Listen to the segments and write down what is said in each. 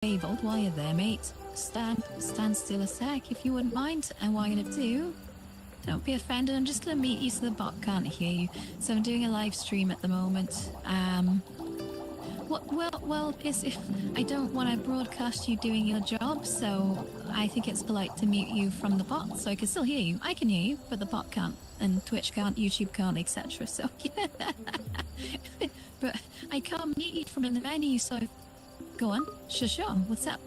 disabled while you're there, mate. Stand still a sec if you wouldn't mind. And what I'm gonna do, don't be offended, I'm just gonna mute you so the bot can't hear you. So I'm doing a live stream at the moment. Well, is if I don't want to broadcast you doing your job, so I think it's polite to mute you from the bot, so I can still hear you. I can hear you, but the bot can't, and Twitch can't, YouTube can't, etc. So, yeah. But I can't mute you from the menu, so go on. Sure. What's up?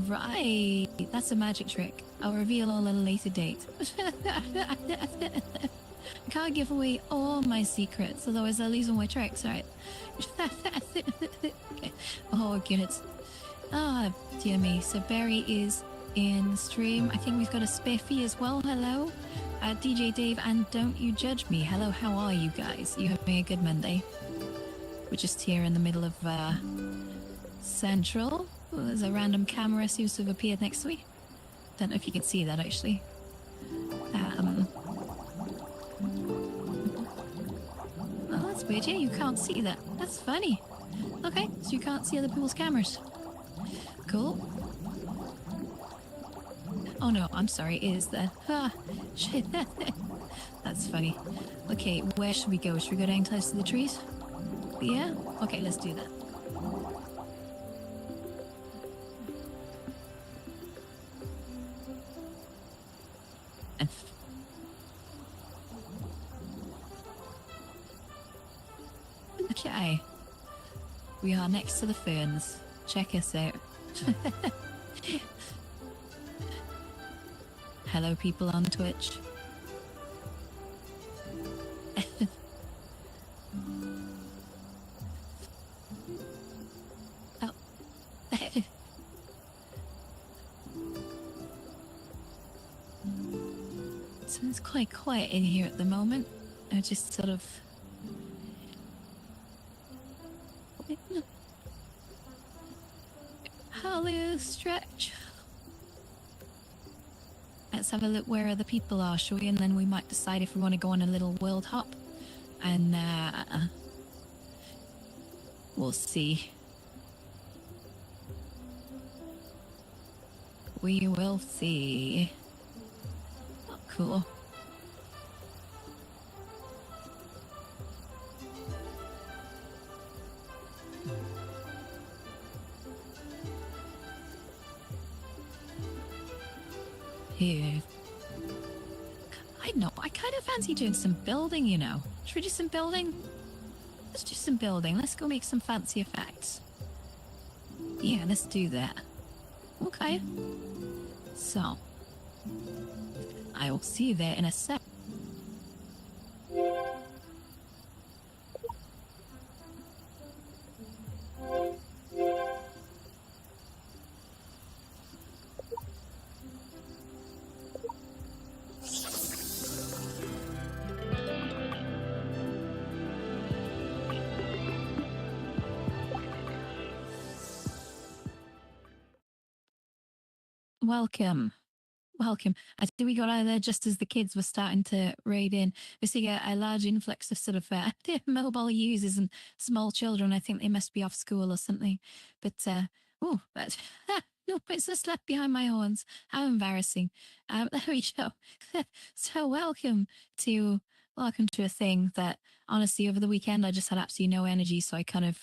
Right, that's a magic trick. I'll reveal all at a later date. I can't give away all my secrets, otherwise I'll lose all my tricks, right? Okay. Oh, good. Ah, dear me. So Barry is in the stream. I think we've got a spiffy as well. Hello. DJ Dave, and don't you judge me. Hello, how are you guys? You having a good Monday? We're just here in the middle of Central. Oh, there's a random camera seems to have appeared next to me. Don't know if you can see that actually. Oh, that's weird. Yeah, you can't see that. That's funny. Okay, so you can't see other people's cameras. Cool. Oh no, I'm sorry, it is there. Ah, shit. That's funny. Okay, where should we go? Should we go down close to the trees? Yeah? Okay, let's do that. Okay. We are next to the ferns. Check us out. Hello, people on Twitch. Oh. So it's quite quiet in here at the moment. I just sort of... Hallelujah, stretch. Let's have a look where other people are, shall we? And then we might decide if we want to go on a little world hop. And we'll see. We will see. Oh, cool. Here. I know, I kind of fancy doing some building, you know. Should we do some building? Let's do some building. Let's go make some fancy effects. Yeah, let's do that. Okay. So, I will see you there in a sec. Welcome. I think we got out of there just as the kids were starting to raid in. We're seeing a large influx of sort of mobile users and small children. I think they must be off school or something. But, no, it's just left behind my horns. How embarrassing. There we go. So welcome to a thing that, honestly, over the weekend, I just had absolutely no energy. So I kind of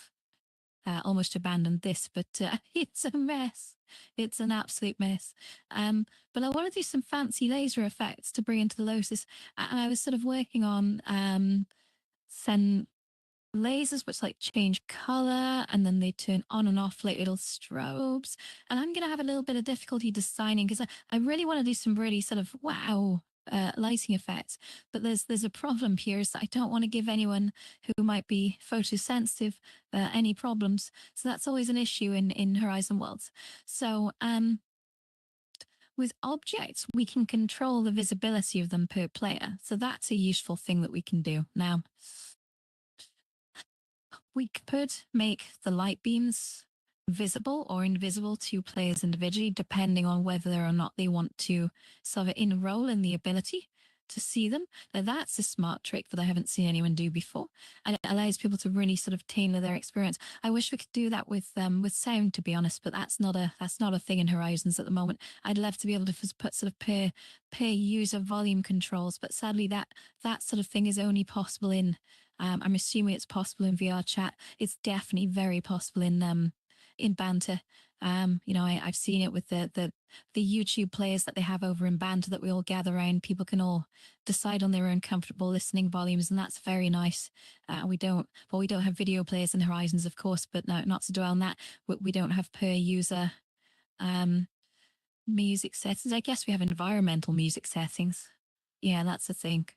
almost abandoned this, but it's a mess. It's an absolute mess. But I want to do some fancy laser effects to bring into the Lotus. And I was sort of working on some lasers which like change color and then they turn on and off like little strobes. And I'm going to have a little bit of difficulty designing because I really want to do some really sort of wow lighting effects. But there's a problem here is that I don't want to give anyone who might be photosensitive any problems. So that's always an issue in Horizon Worlds. So with objects, we can control the visibility of them per player. So that's a useful thing that we can do. Now, we could make the light beams visible or invisible to players individually, depending on whether or not they want to sort of enroll in the ability. to see them. Now that's a smart trick that I haven't seen anyone do before, and it allows people to really sort of tailor their experience. I wish we could do that with sound, to be honest, but that's not a thing in Horizons at the moment. I'd love to be able to put sort of per user volume controls, but sadly that sort of thing is only possible in. I'm assuming it's possible in VR chat. It's definitely very possible in banter. I've seen it with the YouTube players that they have over in banter that we all gather around. People can all decide on their own comfortable listening volumes, and that's very nice. We don't have video players in Horizons, of course, but no, not to dwell on that. We don't have per user music settings. I guess we have environmental music settings. Yeah, that's the thing.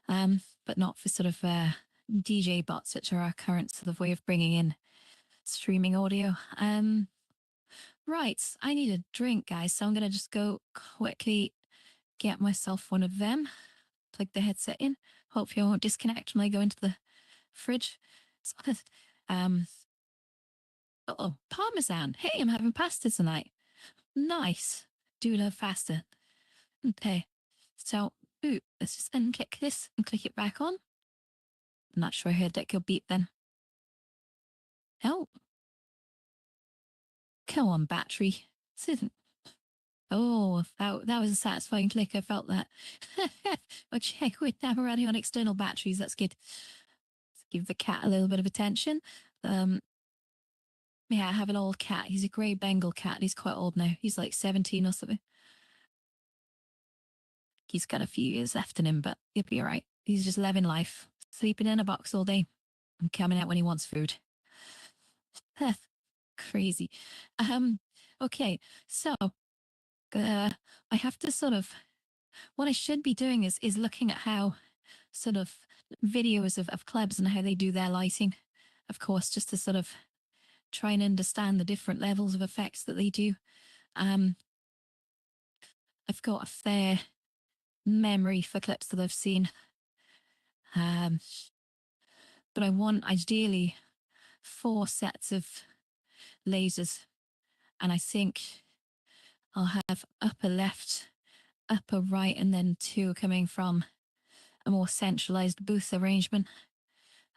But not for sort of DJ bots, which are our current sort of way of bringing in streaming audio. Right, I need a drink, guys, so I'm gonna just go quickly get myself one of them. Plug the headset in. Hopefully I won't disconnect when I go into the fridge. Oh, Parmesan. Hey, I'm having pasta tonight. Nice. Do love pasta. Okay. So, let's just unclick this and click it back on. I'm not sure I heard that go beep then. Oh. Come on, battery. Oh, that was a satisfying click. I felt that. Okay, we're now running on external batteries. That's good. Let's give the cat a little bit of attention. Yeah, I have an old cat. He's a grey Bengal cat. He's quite old now. He's like 17 or something. He's got a few years left in him, but he'll be all right. He's just living life, sleeping in a box all day and coming out when he wants food. Crazy. Okay, so I have to sort of, what I should be doing is looking at how sort of videos of clubs and how they do their lighting, of course, just to sort of try and understand the different levels of effects that they do. I've got a fair memory for clips that I've seen. But I want ideally 4 sets of lasers, and I think I'll have upper left, upper right, and then 2 coming from a more centralized booth arrangement.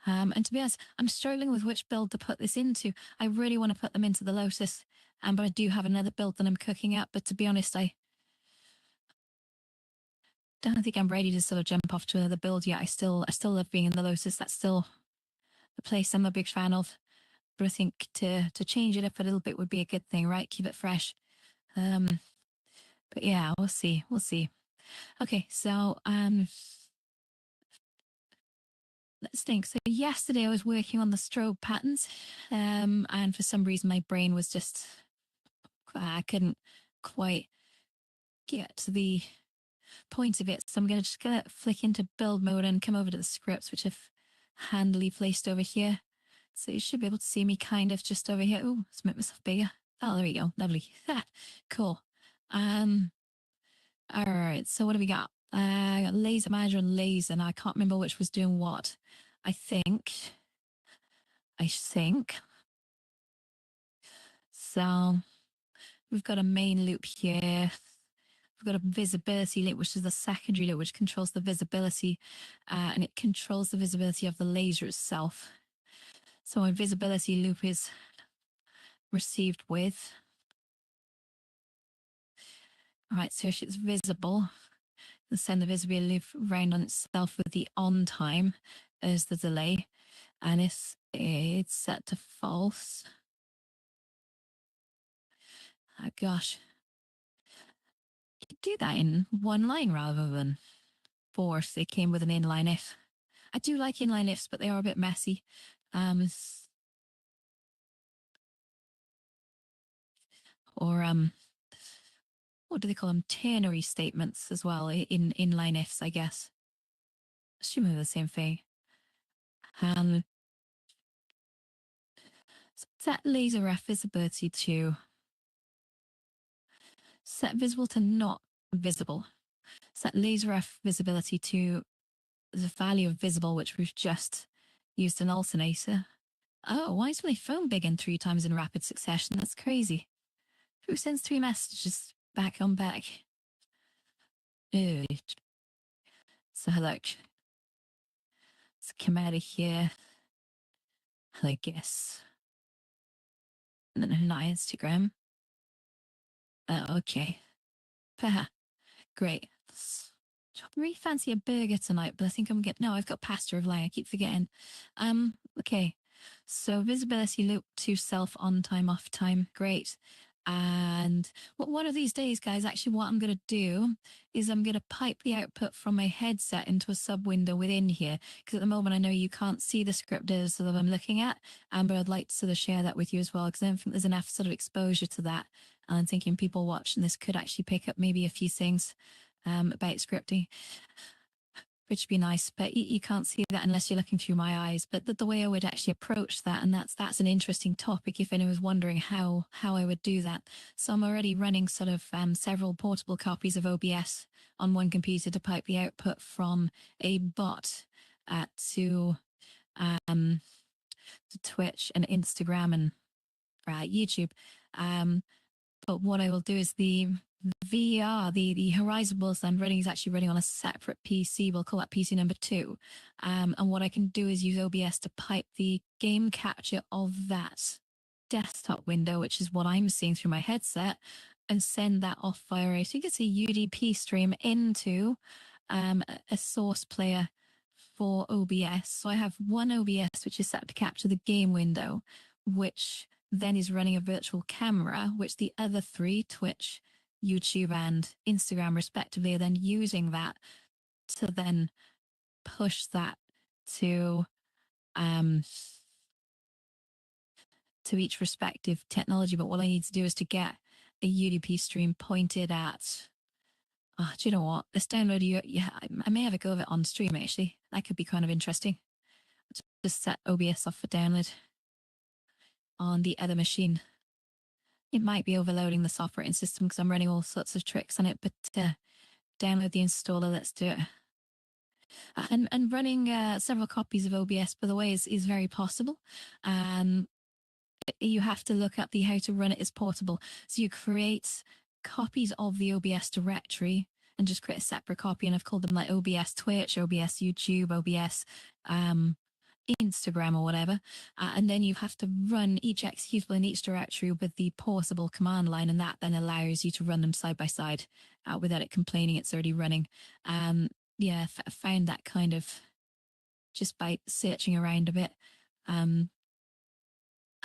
And to be honest, I'm struggling with which build to put this into. I really want to put them into the Lotus, but I do have another build that I'm cooking up. But to be honest, I don't think I'm ready to sort of jump off to another build yet. I still love being in the Lotus. That's still a place I'm a big fan of. But I think to change it up a little bit would be a good thing, right? Keep it fresh. But yeah, we'll see. Okay, so let's think. So yesterday I was working on the strobe patterns, and for some reason my brain was just I couldn't quite get to the point of it. So I'm just gonna flick into build mode and come over to the scripts, which I've handily placed over here. So you should be able to see me kind of just over here. Oh, let's make myself bigger. Oh, there we go. Lovely. Cool. All right. So what do we got? Got laser manager and laser, and I can't remember which was doing what. I think. So we've got a main loop here. We've got a visibility loop, which is the secondary loop, which controls the visibility, and it controls the visibility of the laser itself. So my visibility loop is received with. All right, so if it's visible, then send the visibility loop round on itself with the on time as the delay, and if it's set to false. Oh gosh, you could do that in one line rather than 4 if they came with an inline if. I do like inline ifs, but they are a bit messy. Or what do they call them? Ternary statements as well in inline ifs, I guess. Assuming they're the same thing. Set laser ref visibility to set visible to not visible. Set laser ref visibility to the value of visible, which we've just used an alternator. Oh, why is my phone big in 3 times in rapid succession? That's crazy. Who sends 3 messages back on back? So look, let's come out of here. I guess. No, not Instagram. Okay. Great. I really fancy a burger tonight, but I think I'm getting. No, I've got pasta of lye. I keep forgetting. Okay. So visibility loop to self on time, off time. Great. And one of these days, guys, actually, what I'm going to do is I'm going to pipe the output from my headset into a sub window within here. Because at the moment, I know you can't see the script that I'm looking at. But I'd like to sort of share that with you as well, because I don't think there's enough sort of exposure to that. And I'm thinking people watching this could actually pick up maybe a few things about scripting, which would be nice. But you can't see that unless you're looking through my eyes. But the way I would actually approach that, and that's an interesting topic if anyone was wondering how I would do that. So I'm already running sort of several portable copies of OBS on one computer to pipe the output from a bot to Twitch and Instagram and YouTube. But what I will do is the VR, the Horizon Worlds I'm running is actually running on a separate PC. We'll call that PC number 2. And what I can do is use OBS to pipe the game capture of that desktop window, which is what I'm seeing through my headset, and send that off via a, so you can see UDP stream into a source player for OBS. So I have one OBS, which is set to capture the game window, which then is running a virtual camera, which the other 3, Twitch, YouTube, and Instagram, respectively, are then using that to then push that to each respective technology. But what I need to do is to get a UDP stream pointed at. Oh, do you know what? Let's download you. Yeah, I may have a go of it on stream. Actually, that could be kind of interesting. Just set OBS off for download on the other machine. It might be overloading the operating system because I'm running all sorts of tricks on it, but download the installer, let's do it. And running several copies of OBS, by the way, is very possible. You have to look up the how to run it as portable. So you create copies of the OBS directory and just create a separate copy. And I've called them like OBS Twitch, OBS YouTube, OBS Instagram or whatever. And then you have to run each executable in each directory with the portable command line. And that then allows you to run them side by side without it complaining it's already running. Yeah, I found that kind of just by searching around a bit.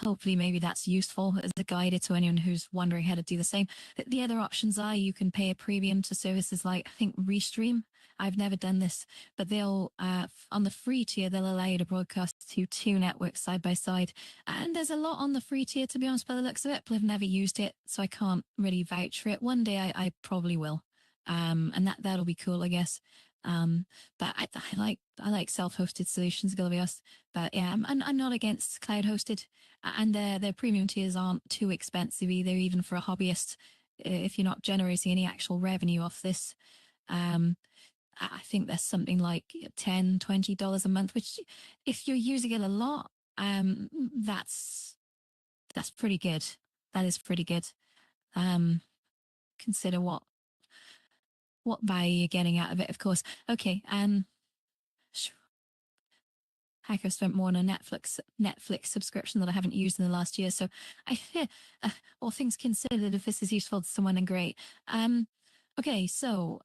Hopefully maybe that's useful as a guide to anyone who's wondering how to do the same. The other options are you can pay a premium to services like, I think, Restream. I've never done this, but they'll, on the free tier, they'll allow you to broadcast to 2 networks side by side. And there's a lot on the free tier, to be honest, by the looks of it, but I've never used it, so I can't really vouch for it. One day I probably will. And that'll be cool, I guess. But I like self-hosted solutions, gotta be honest. But yeah, I'm not against cloud hosted, and their premium tiers aren't too expensive either, even for a hobbyist. If you're not generating any actual revenue off this, I think there's something like $10-20 a month, which if you're using it a lot, that's pretty good. That is pretty good. Consider what value you're getting out of it, of course. Okay, heck, I've spent more on a Netflix subscription that I haven't used in the last year. So I fear, all things considered, if this is useful to someone, then great. Okay, so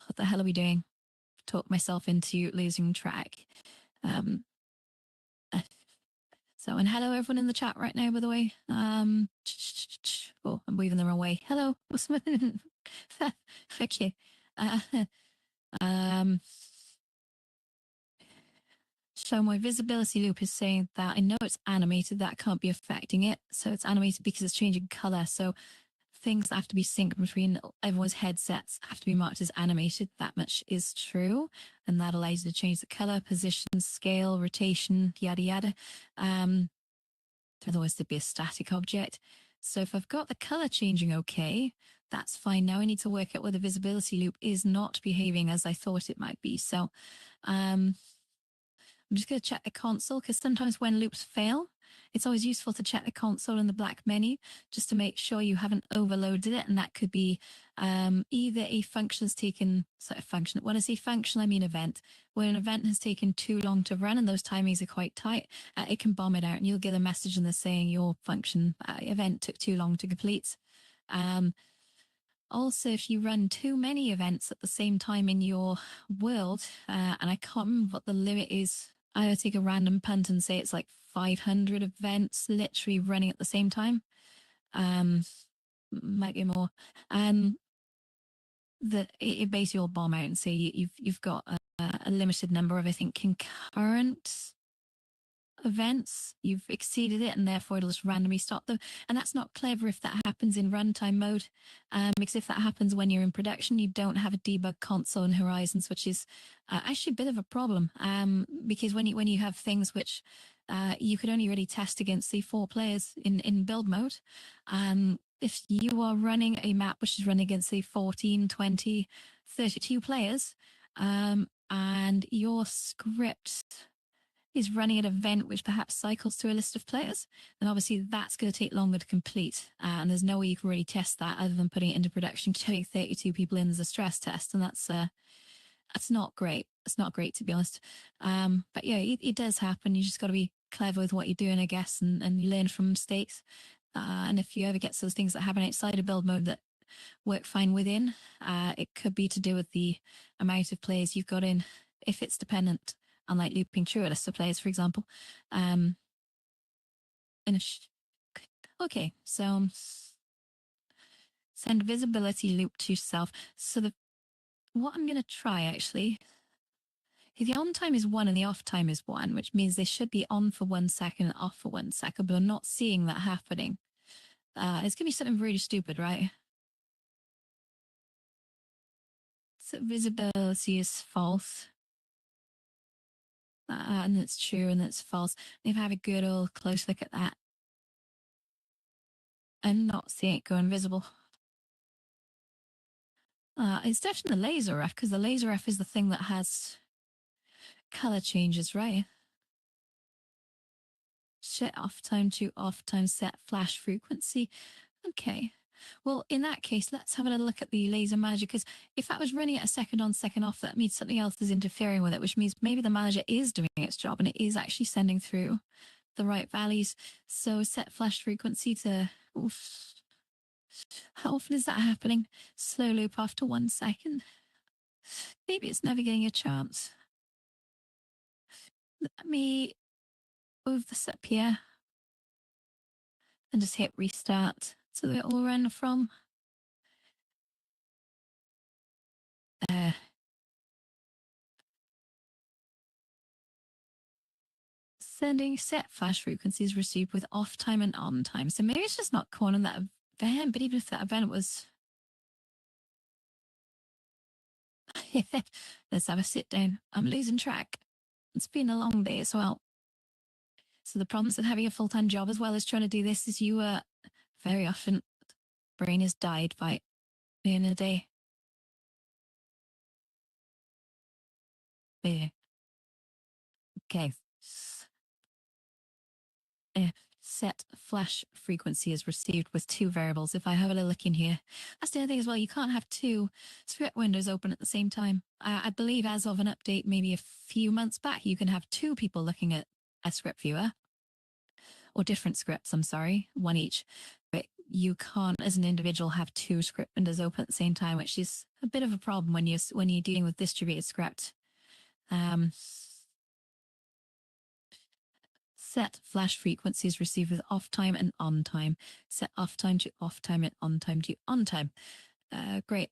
what the hell are we doing? Talk myself into losing track. So, and hello everyone in the chat right now, by the way. Oh, I'm moving the wrong way. Hello. Thank you. So my visibility loop is saying that I know it's animated, that can't be affecting it. So it's animated because it's changing color. So things that have to be synced between everyone's headsets have to be marked as animated. That much is true. And that allows you to change the color, position, scale, rotation, yada, yada. Otherwise there'd be a static object. So if I've got the color changing okay, that's fine. Now I need to work out whether the visibility loop is not behaving as I thought it might be. So I'm just going to check the console because sometimes when loops fail, it's always useful to check the console in the black menu just to make sure you haven't overloaded it. And that could be either a function's taken, sort of function, when I say function, I mean event. When an event has taken too long to run and those timings are quite tight, it can bomb it out and you'll get a message in there saying your function event took too long to complete. Also, if you run too many events at the same time in your world, and I can't remember what the limit is, I would take a random punt and say it's like 500 events literally running at the same time. Might be more. That it basically will bomb out and say you've got a limited number of, I think, concurrent events, you've exceeded it, and therefore it'll just randomly stop them. And that's not clever if that happens in runtime mode, because if that happens when you're in production, you don't have a debug console in Horizons, which is actually a bit of a problem. Because when you have things which you could only really test against, say, 4 players in build mode, if you are running a map which is running against, say, 14, 20, 32 players, and your script is running an event which perhaps cycles to a list of players, then obviously that's going to take longer to complete. And there's no way you can really test that other than putting it into production, getting 32 people in as a stress test. And that's not great. It's not great, to be honest. But yeah, it does happen. You just got to be clever with what you're doing, I guess, and learn from mistakes. And if you ever get those things that happen outside of build mode that work fine within, it could be to do with the amount of players you've got in, if it's dependent, unlike looping through a list of players, for example. Okay, so send visibility loop to self. So what I'm going to try actually, if the on time is 1 and the off time is 1, which means they should be on for 1 second and off for 1 second, but I'm not seeing that happening. It's going to be something really stupid, right? So visibility is false. And it's true and it's false. If I have a good old close look at that, I'm not seeing it go invisible. It's definitely the laser ref, because the laser ref is the thing that has color changes, right? Set off time to off time, set flash frequency. Okay. Well, in that case, let's have a look at the laser manager, because if that was running at a second on, second off, that means something else is interfering with it, which means maybe the manager is doing its job and it is actually sending through the right values. So set flash frequency to... Oof. How often is that happening? Slow loop after 1 second. Maybe it's never getting a chance. Let me move this up here and just hit restart so that it will run from sending set flash frequencies received with off time and on time. So maybe it's just not calling that event, but even if that event was... Let's have a sit down. I'm losing track. It's been a long day as well. So the problems with having a full-time job as well as trying to do this is you very often brain is died by the end of the day. Yeah. Okay. Set flash frequency is received with 2 variables. If I have a little look in here, that's the other thing as well. You can't have 2 script windows open at the same time. I believe as of an update, maybe a few months back, you can have 2 people looking at a script viewer, or different scripts, I'm sorry, 1 each. But you can't, as an individual, have 2 script windows open at the same time, which is a bit of a problem when you're dealing with distributed script. Set flash frequencies received with off time and on time. Set off time to off time and on time to on time. Great.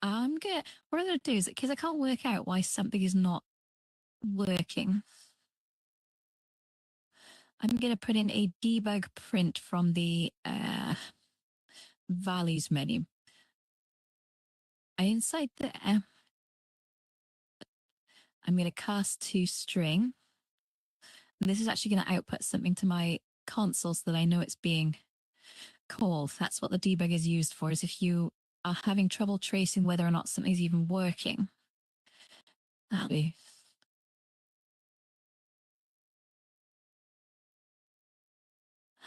What I'm gonna do is, because I can't work out why something is not working, I'm gonna put in a debug print from the values menu. Inside there, I'm gonna cast to string. And this is actually gonna output something to my console so that I know it's being called. That's what the debug is used for, is if you are having trouble tracing whether or not something's even working. That'll be...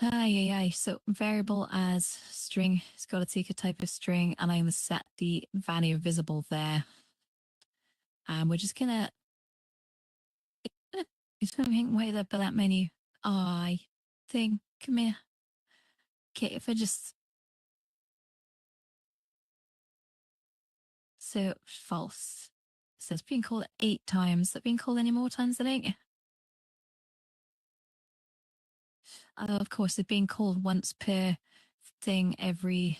Aye, aye, aye. So variable as string, it's got to take a type of string, and I'm going to set the value visible there. And we're just gonna something way up that menu. I thing. Come here. Okay, if I just so false. So it's been called 8 times. Is it been called any more times than 8? Of course, it's being called once per thing every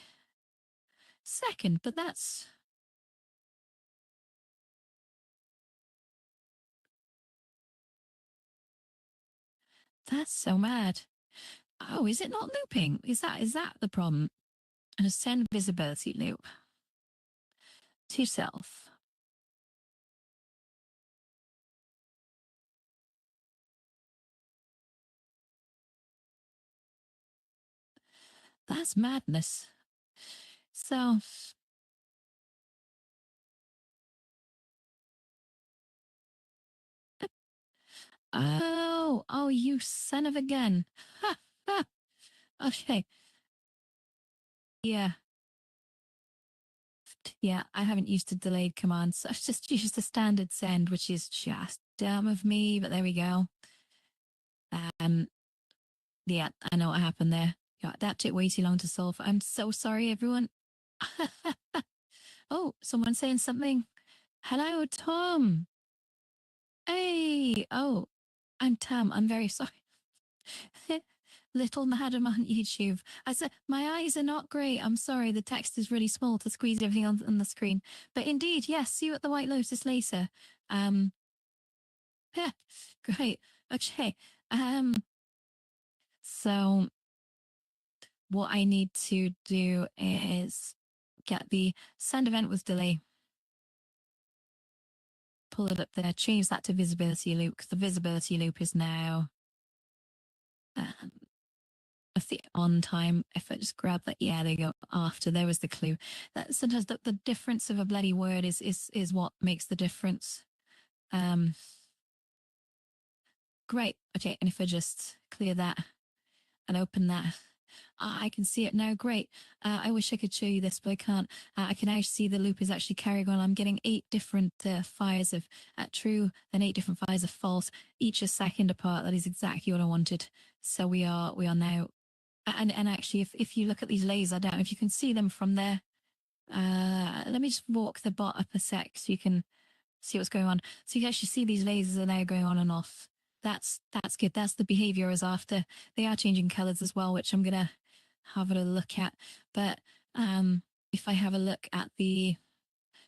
second, but that's so mad. Oh, is it not looping? Is that the problem? And a send visibility loop to self. That's madness. So, oh, you son of a gun. Ha, ha. Okay, yeah, yeah. I haven't used a delayed command, so I've just used the standard send, which is just dumb of me. But there we go. Um, yeah, I know what happened there. Yeah, that took way too long to solve. I'm so sorry, everyone. Oh, someone's saying something. Hello, Tom. Hey, oh, I'm Tam. I'm very sorry. Little madam on YouTube. I said, my eyes are not great. I'm sorry. The text is really small to squeeze everything on the screen. But indeed, yes, see you at the White Lotus later. Um, yeah, great. Okay. So what I need to do is get the send event with delay, pull it up there, change that to visibility loop, because the visibility loop is now um, of the on time. If I just grab that, yeah, there you go. After there was the clue. That sometimes the difference of a bloody word is what makes the difference. Um, great. Okay, and if I just clear that and open that, I can see it now. Great. I wish I could show you this, but I can't. I can actually see the loop is actually carrying on. I'm getting 8 different fires of true and 8 different fires of false, each a second apart. That is exactly what I wanted. So we are now. And actually, if you look at these layers, I don't know if you can see them from there. Let me just walk the bot up a sec so you can see what's going on. So you can actually see these lasers are now going on and off. That's good. That's the behavior as after. They are changing colors as well, which I'm gonna have a look at. But if I have a look at the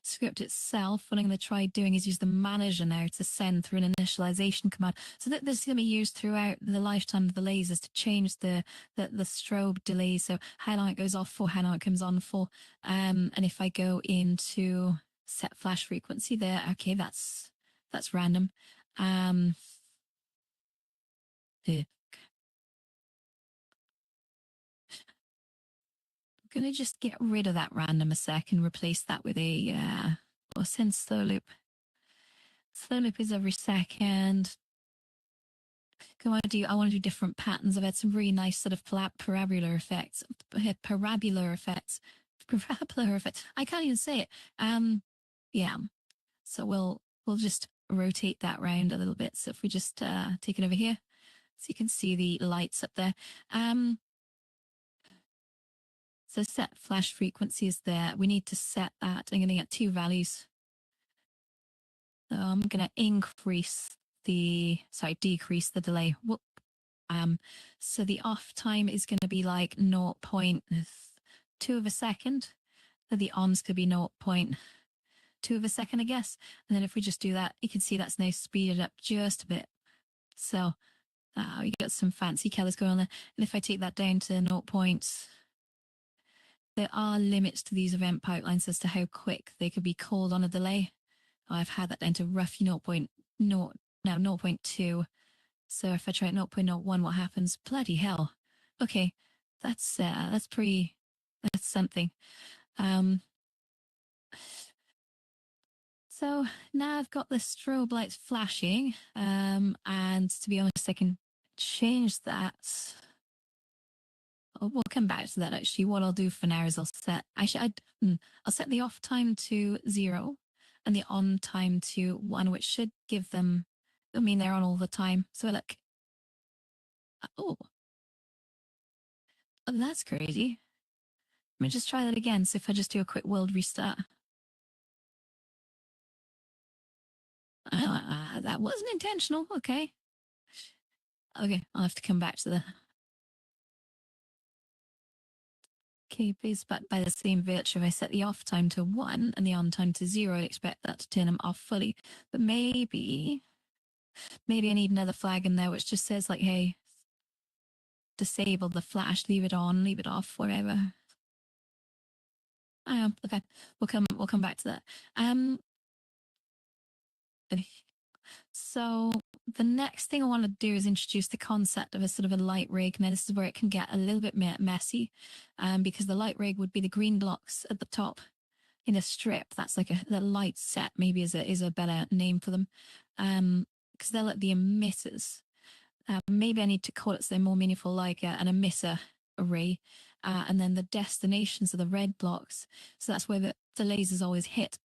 script itself, what I'm going to try doing is use the manager now to send through an initialization command. So that this is going to be used throughout the lifetime of the lasers to change the strobe delay. So how long it goes off for, how long it comes on for. And if I go into set flash frequency there, okay, that's random. I'm going to just get rid of that random a sec and replace that with a or send slow loop. Slow loop is every second. I want to do different patterns. I've had some really nice sort of parabolar effects. Parabolar effects. Parabolar effects. I can't even say it. Yeah. So we'll just rotate that round a little bit. So if we just take it over here, so you can see the lights up there. So set flash frequency is there. We need to set that. I'm going to get 2 values. So I'm going to decrease the delay. Whoop. So the off time is going to be like 0.2 of a second. So the ons could be 0.2 of a second, I guess. And then if we just do that, you can see that's now speeded up just a bit. So we got some fancy colors going on there. And if I take that down to 0. There are limits to these event pipelines as to how quick they could be called on a delay. I've had that down to roughly 0.2. So if I try at 0.01, what happens? Bloody hell. Okay, that's something. So now I've got the strobe lights flashing, and to be honest, I can change that. we'll come back to that actually. What I'll do for now is I'll set the off time to 0 and the on time to 1, which should give them, I mean, they're on all the time. So like, oh, oh, that's crazy. Let me just try that again. So if I just do a quick world restart. That wasn't intentional. Okay. Okay, I'll have to come back to the okay, please, but by the same virtue, if I set the off time to 1 and the on time to 0, I'd expect that to turn them off fully. But maybe I need another flag in there which just says like, hey, disable the flash, leave it on, leave it off, whatever. Okay. We'll come back to that. So the next thing I want to do is introduce the concept of a sort of a light rig. Now this is where it can get a little bit messy, because the light rig would be the green blocks at the top in a strip. That's like the light set, maybe is a better name for them, because they're like the emitters. Maybe I need to call it something more meaningful, like an emitter array, and then the destinations are the red blocks. So that's where the lasers always hit.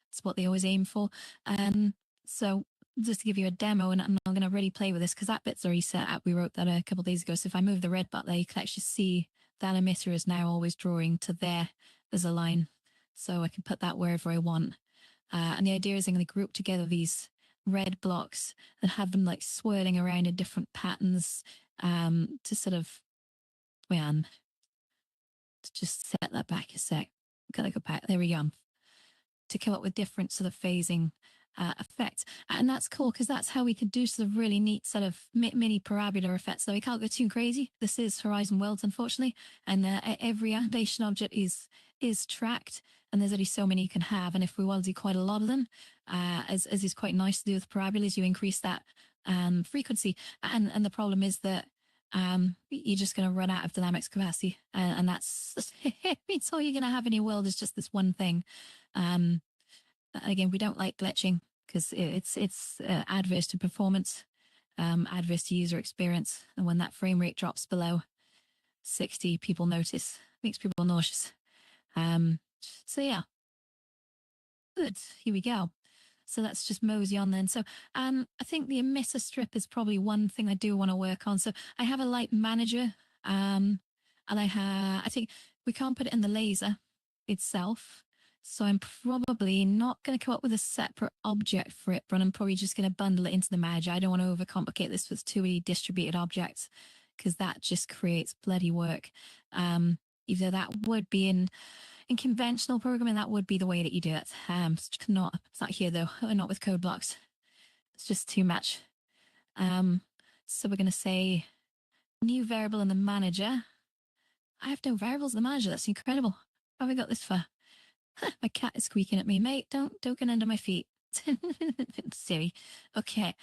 It's what they always aim for. So just to give you a demo, and I'm going to really play with this because that bit's already set up. We wrote that a couple of days ago. So if I move the red button there, you can actually see that emitter is now always drawing to there as a line. So I can put that wherever I want. And the idea is I'm going to group together these red blocks and have them like swirling around in different patterns, to sort of, to just set that back a sec. Gotta go back. There we go. To come up with different sort of phasing effects. And that's cool because that's how we could do sort of really neat sort of mini parabola effects. So we can't go too crazy. This is Horizon Worlds, unfortunately. And every animation object is tracked, and there's only so many you can have. And if we want to do quite a lot of them, as is quite nice to do with parabolas, you increase that frequency. And the problem is that you're just going to run out of dynamics capacity, and that's it means all you're going to have in your world is just this one thing. Again, we don't like glitching because it's adverse to performance, adverse to user experience, and when that frame rate drops below 60, people notice, makes people nauseous. So yeah, good. Here we go. So let's just mosey on then. So I think the emitter strip is probably one thing I do want to work on. So I have a light manager, and I think we can't put it in the laser itself. So I'm probably not going to come up with a separate object for it, but I'm probably just going to bundle it into the manager. I don't want to overcomplicate this with too many distributed objects because that just creates bloody work. Either that would be in conventional programming, that would be the way that you do it. It's not here though, not with code blocks. It's just too much. So we're going to say new variable in the manager. I have no variables in the manager. That's incredible. How have I got this for? My cat is squeaking at me, mate. Don't get under my feet. Silly. Okay.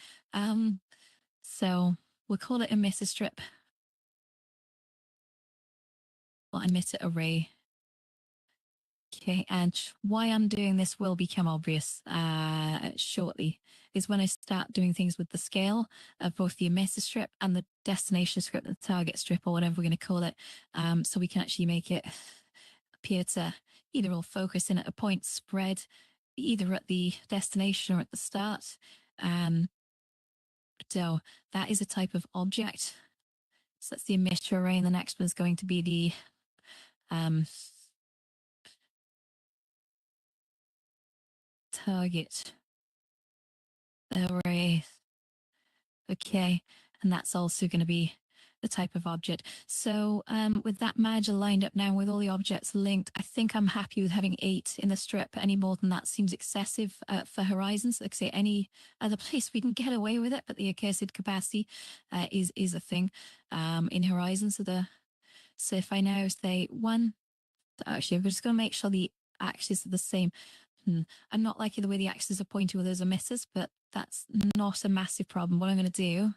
So we'll call it emitter strip. Well, emitter array. Okay, and why I'm doing this will become obvious shortly, is when I start doing things with the scale of both the emitter strip and the destination strip, the target strip, or whatever we're going to call it, so we can actually make it appear to either all focus in at a point spread, either at the destination or at the start. So that is a type of object. So that's the emitter array, and the next one is going to be the target array. Okay, and that's also going to be the type of object. So with that manager lined up now, with all the objects linked, I think I'm happy with having 8 in the strip. Any more than that seems excessive for Horizons. Like I say, any other place we can get away with it, but the accursed capacity is a thing in Horizons. So if I now say 1, actually, we're just going to make sure the axes are the same. I'm not liking the way the axes are pointing with those emitters, but that's not a massive problem. What I'm going to do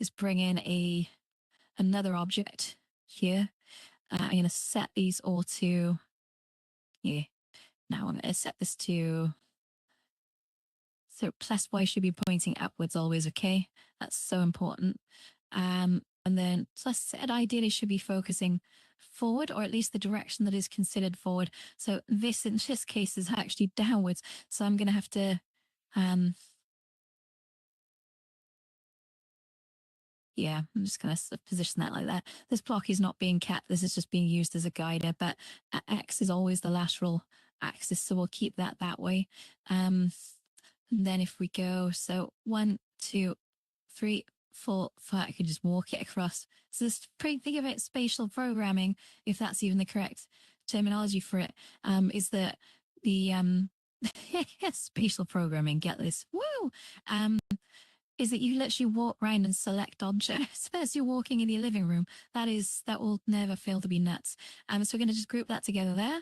is bring in another object here. I'm going to set these all to, now I'm going to set this to, so plus Y should be pointing upwards always, okay? That's so important. And then, so I said ideally should be focusing forward, or at least the direction that is considered forward. So this, in this case, is actually downwards. So I'm going to have to, um, yeah, I'm just going to position that like that. This block is not being kept. This is just being used as a guider, but X is always the lateral axis. So we'll keep that way. And then if we go, so 1, 2, 3, 4, 5, I could just walk it across. So this, think of it spatial programming, if that's even the correct terminology for it, is that the spatial programming, get this, woo, is that you literally walk around and select objects as you're walking in your living room. That will never fail to be nuts. So we're going to just group that together there.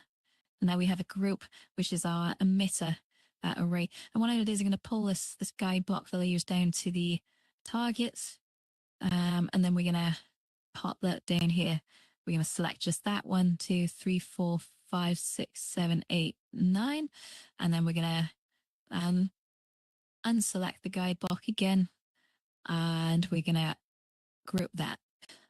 And now we have a group, which is our emitter array. And what I'm going to do is I'm going to pull this guide block values down to the targets. And then we're going to pop that down here. We're going to select just that 1, 2, 3, 4, 5, 6, 7, 8, 9. And then we're going to unselect the guide block again. And we're going to group that.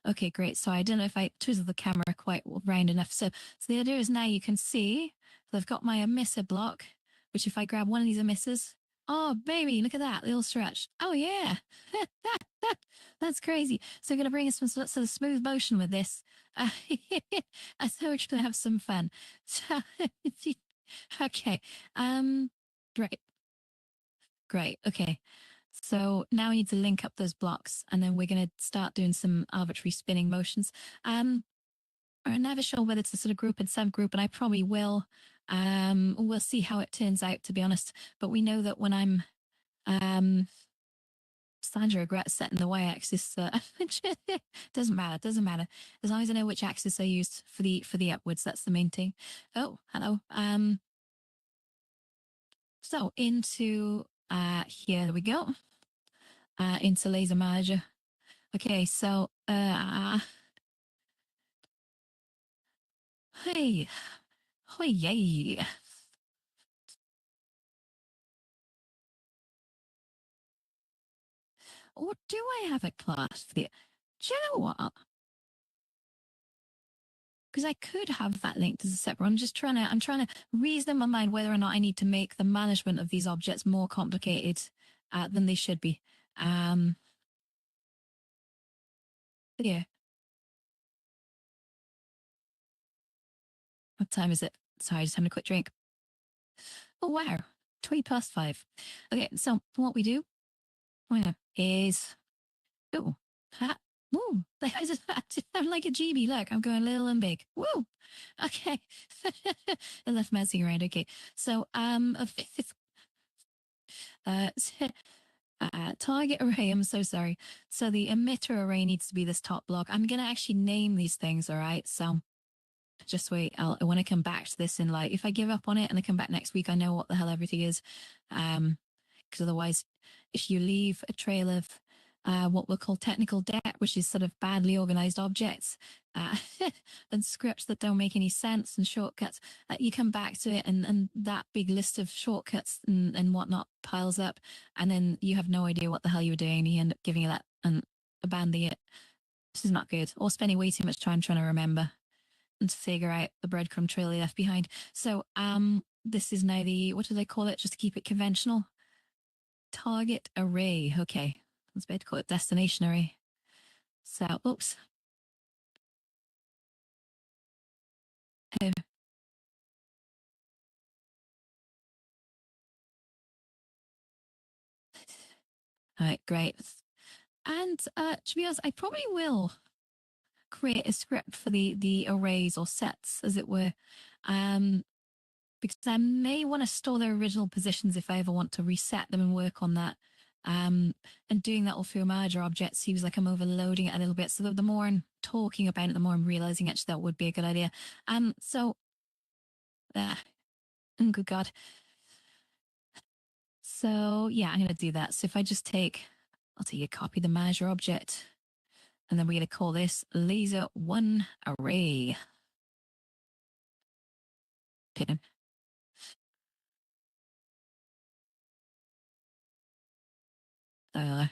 Okay, great. So I don't know if I twisted the camera quite round enough. So the idea is now you can see that I've got my emitter block, which if I grab one of these emitters, oh, baby, look at that little stretch. Oh, yeah. That's crazy. So I'm going to bring us some sort of smooth motion with this. So we're going to have some fun. So, okay. Great. Great. Okay. So now we need to link up those blocks, and then we're going to start doing some arbitrary spinning motions. I'm never sure whether it's a sort of group and subgroup, and I probably will. We'll see how it turns out, to be honest. But we know that when I'm starting to regret setting the y-axis, doesn't matter. As long as I know which axis I used for the upwards, that's the main thing. Oh, hello. So into here we go. Into Laser Manager. Okay, so hey, oh yay. Or do I have a class for the? Do you know what? Because I could have that linked as a separate. I'm trying to reason in my mind whether or not I need to make the management of these objects more complicated than they should be. Yeah. What time is it? Sorry, just having a quick drink. Oh wow, 5:20. Okay, so what we do is oh, ha, woo. I'm like a GB. Look, I'm going little and big. Woo. Okay. I left messing around. Okay. So a fifth uh, target array. I'm so sorry. So the emitter array needs to be this top block. I'm gonna actually name these things. All right. So just wait. I want to come back to this in like if I give up on it and I come back next week, I know what the hell everything is. Because otherwise, if you leave a trail of what we'll call technical debt, which is sort of badly organized objects and scripts that don't make any sense and shortcuts, you come back to it and that big list of shortcuts and whatnot piles up, and then you have no idea what the hell you were doing, and you end up giving it that and abandoning it. This is not good, or spending way too much time trying to remember and to figure out the breadcrumb trail they left behind. So this is now the, what do they call it, just to keep it conventional? Target array. Okay. I was about to call it destination array. So, oops. All right, great. And to be honest, I probably will create a script for the arrays or sets, as it were, because I may want to store their original positions if I ever want to reset them and work on that. And doing that all through a manager object seems like I'm overloading it a little bit. So the more I'm talking about it, the more I'm realizing actually that would be a good idea. So, good God. So yeah, I'm going to do that. So if I just I'll take a copy of the manager object, and then we're going to call this laser one array. Pin. Uh,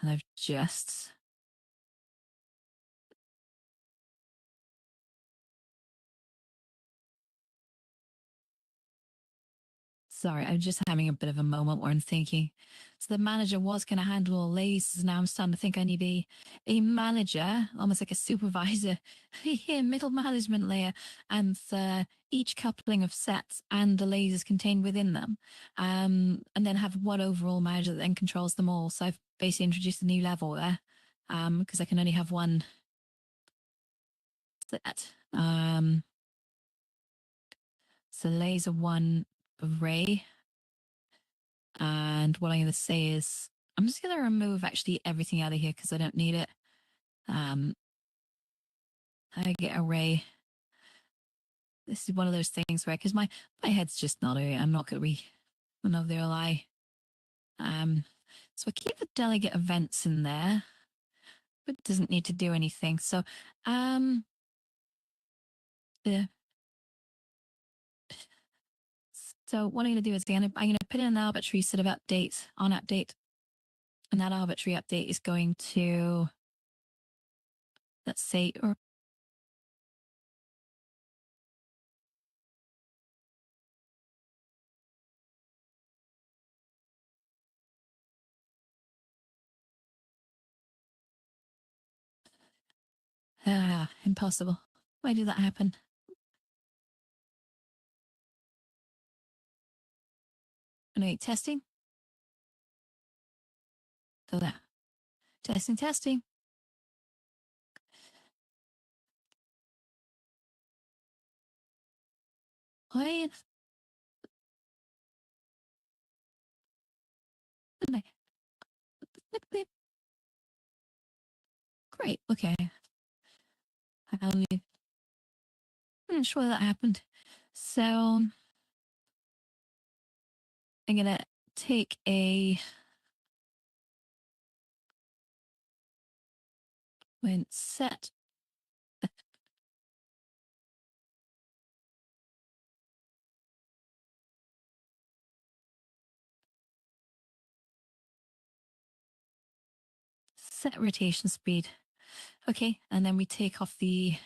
And I've just Sorry, I'm just having a bit of a moment where I'm thinking. So the manager was going to handle all lasers. Now I'm starting to think I need a manager, almost like a supervisor, a middle management layer, and each coupling of sets and the lasers contained within them. And then have one overall manager that then controls them all. So I've basically introduced a new level there, because I can only have one set. So laser one array. And what I'm going to say is, I'm just going to remove actually everything out of here because I don't need it. I get array. This is one of those things where, because my head's just not it. I'm not going to be another lie. So I keep the delegate events in there, but it doesn't need to do anything. So, the so what I'm going to do is I'm going to put in an arbitrary sort of update on update, and that arbitrary update is going to, let's say, or impossible. Why did that happen? Wait, testing. So there. Testing, testing. Why? Great. Okay. I'm sure that happened. So I'm gonna take a when set set rotation speed. Okay, and then we take off the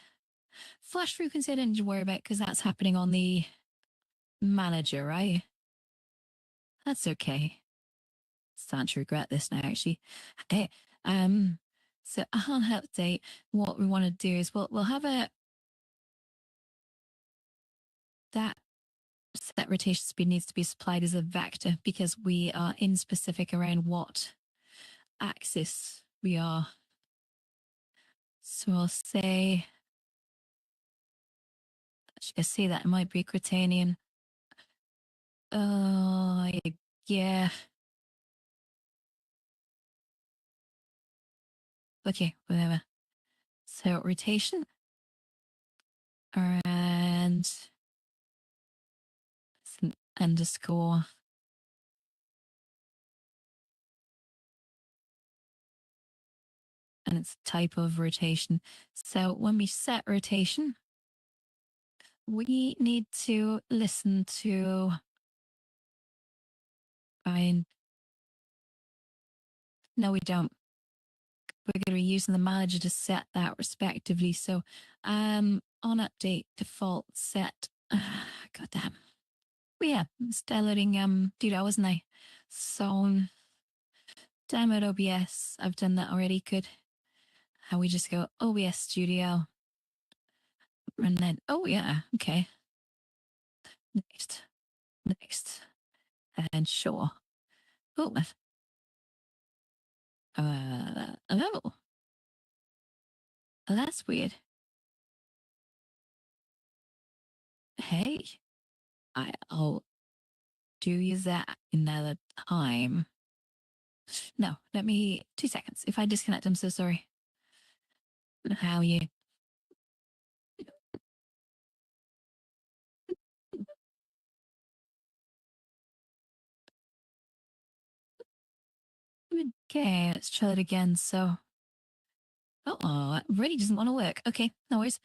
flash frequency. I didn't need to worry about because that's happening on the manager, right? That's okay. Starting to regret this now, actually. Okay. So on update, what we want to do is we'll have that set rotation speed needs to be supplied as a vector because we are in specific around what axis we are. So I'll say, I see that it might be Aquitanian. Yeah. Okay, whatever. So rotation and it's an underscore. And it's type of rotation. So when we set rotation, we need to listen to find. No, we don't. We're going to be using the manager to set that respectively. So on update default set. God damn. Well, yeah, it's downloading Doodle, wasn't I? So damn it, OBS. I've done that already. Good. How we just go OBS Studio. And then, oh yeah, okay. Next. Next. And sure. Oh, oh, that's weird. Hey, I'll do use that another time. No, let me 2 seconds. If I disconnect, I'm so sorry. How are you? Okay, let's try it again. So, oh, that really doesn't want to work. Okay, no worries.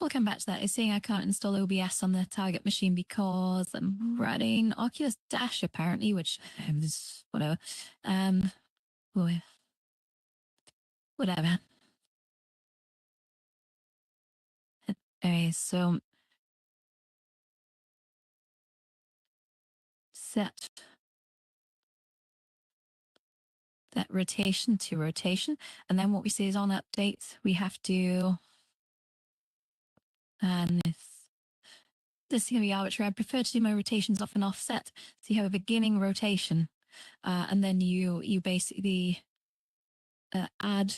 We'll come back to that. It's saying I can't install OBS on the target machine because I'm running Oculus Dash apparently, which is whatever. Oh, whatever. Okay, so set that rotation to rotation. And then what we say is on updates, we have to, and this is going to be arbitrary. I prefer to do my rotations off and offset. So you have a beginning rotation, and then you basically add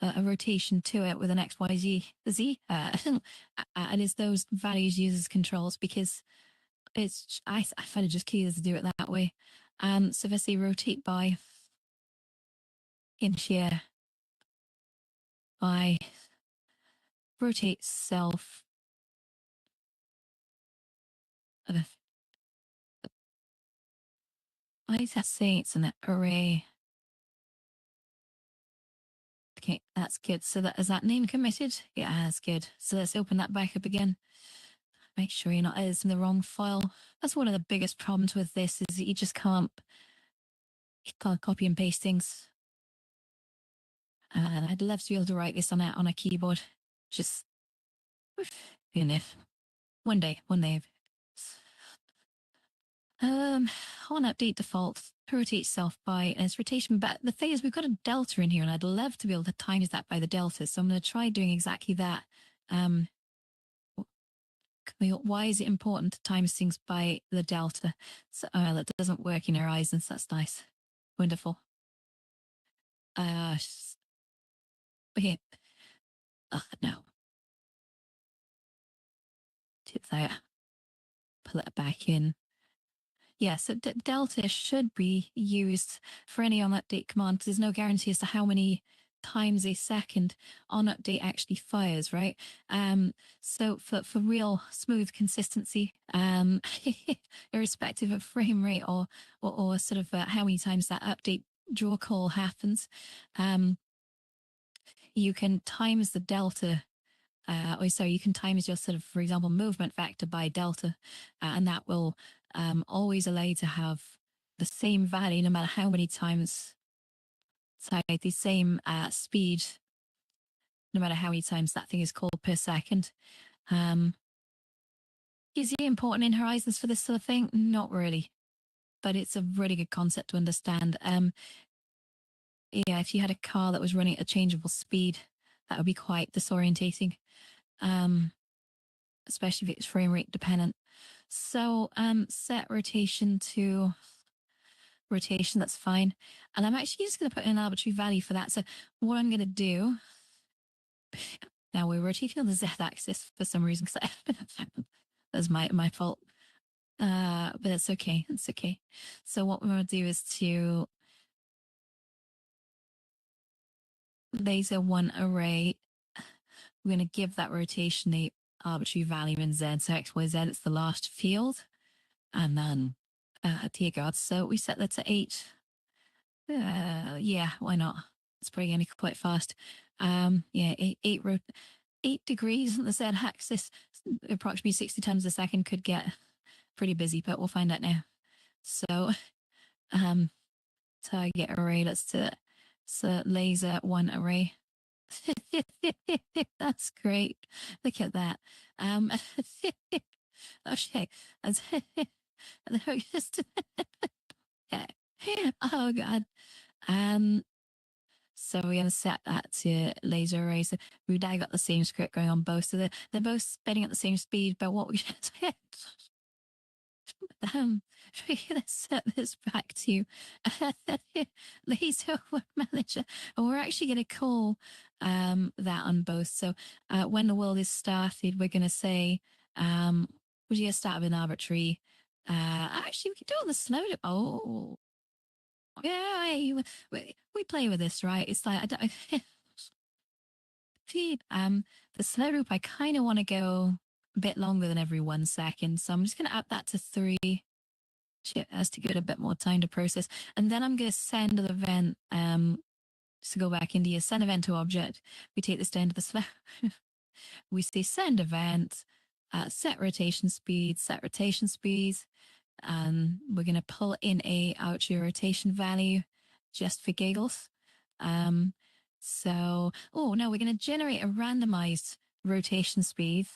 a rotation to it with an X, Y, Z, and it's those values uses controls because I find it just key to do it that way. So if I say rotate by inch here, by rotate self, why is that saying it's an array? Okay, that's good. So that is that name committed? Yeah, that's good. So let's open that back up again. Make sure you're not editing the wrong file. That's one of the biggest problems with this is that you can't copy and paste things. I'd love to be able to write this on a keyboard. Just, you know, one day. On update default, rotate self by its rotation. But the thing is, we've got a delta in here, and I'd love to be able to times that by the delta. So I'm going to try doing exactly that. Why is it important to times things by the delta? So that doesn't work in Horizons. That's nice, wonderful. Okay. No. Do that. Pull it back in. Yeah, so delta should be used for any on update command because there's no guarantee as to how many times a second on update actually fires, right? So for real smooth consistency, irrespective of frame rate or sort of how many times that update draw call happens, you can times the delta you can times your sort of, for example, movement factor by delta, and that will always allow you to have the same value no matter how many times, the same speed, no matter how many times that thing is called per second. Is it important in Horizons for this sort of thing? Not really, but it's a really good concept to understand. Yeah, if you had a car that was running at a changeable speed, that would be quite disorientating. Especially if it's frame rate dependent. So set rotation to rotation, that's fine. And I'm actually just going to put in an arbitrary value for that. So what I'm going to do, now we're rotating on the Z axis for some reason, because that's my fault. But it's okay, it's okay. So what we're going to do is to laser one array, we're going to give that rotation a arbitrary value in Z. So X, Y, Z, it's the last field. And then, dear God, so we set that to 8. Yeah, why not? It's probably going to be quite fast. Yeah, 8 degrees in the Z axis, approximately 60 times a second could get pretty busy, but we'll find out now. So, target array, let's do it. So laser one array. That's great. Look at that. Okay. Yeah. Oh God. So we're going to set that to laser array. So we've now got the same script going on both. So they're both spinning at the same speed, but what we should let's set this back to laser one manager. And we're actually going to call that on both. So when the world is started, we're going to say, would you start with an arbitrary? Actually, we can do it on the slow. Oh, yeah, we play with this, right? It's like I don't. The slow loop, I kind of want to go a bit longer than every 1 second, so I'm just going to add that to 3. As to give it a bit more time to process, and then I'm going to send the event. To go back into your send event to object, we take this down to the slow. We say send event, set rotation speeds, and we're going to pull in a arbitrary rotation value just for giggles. So, oh no, we're going to generate a randomized rotation speed.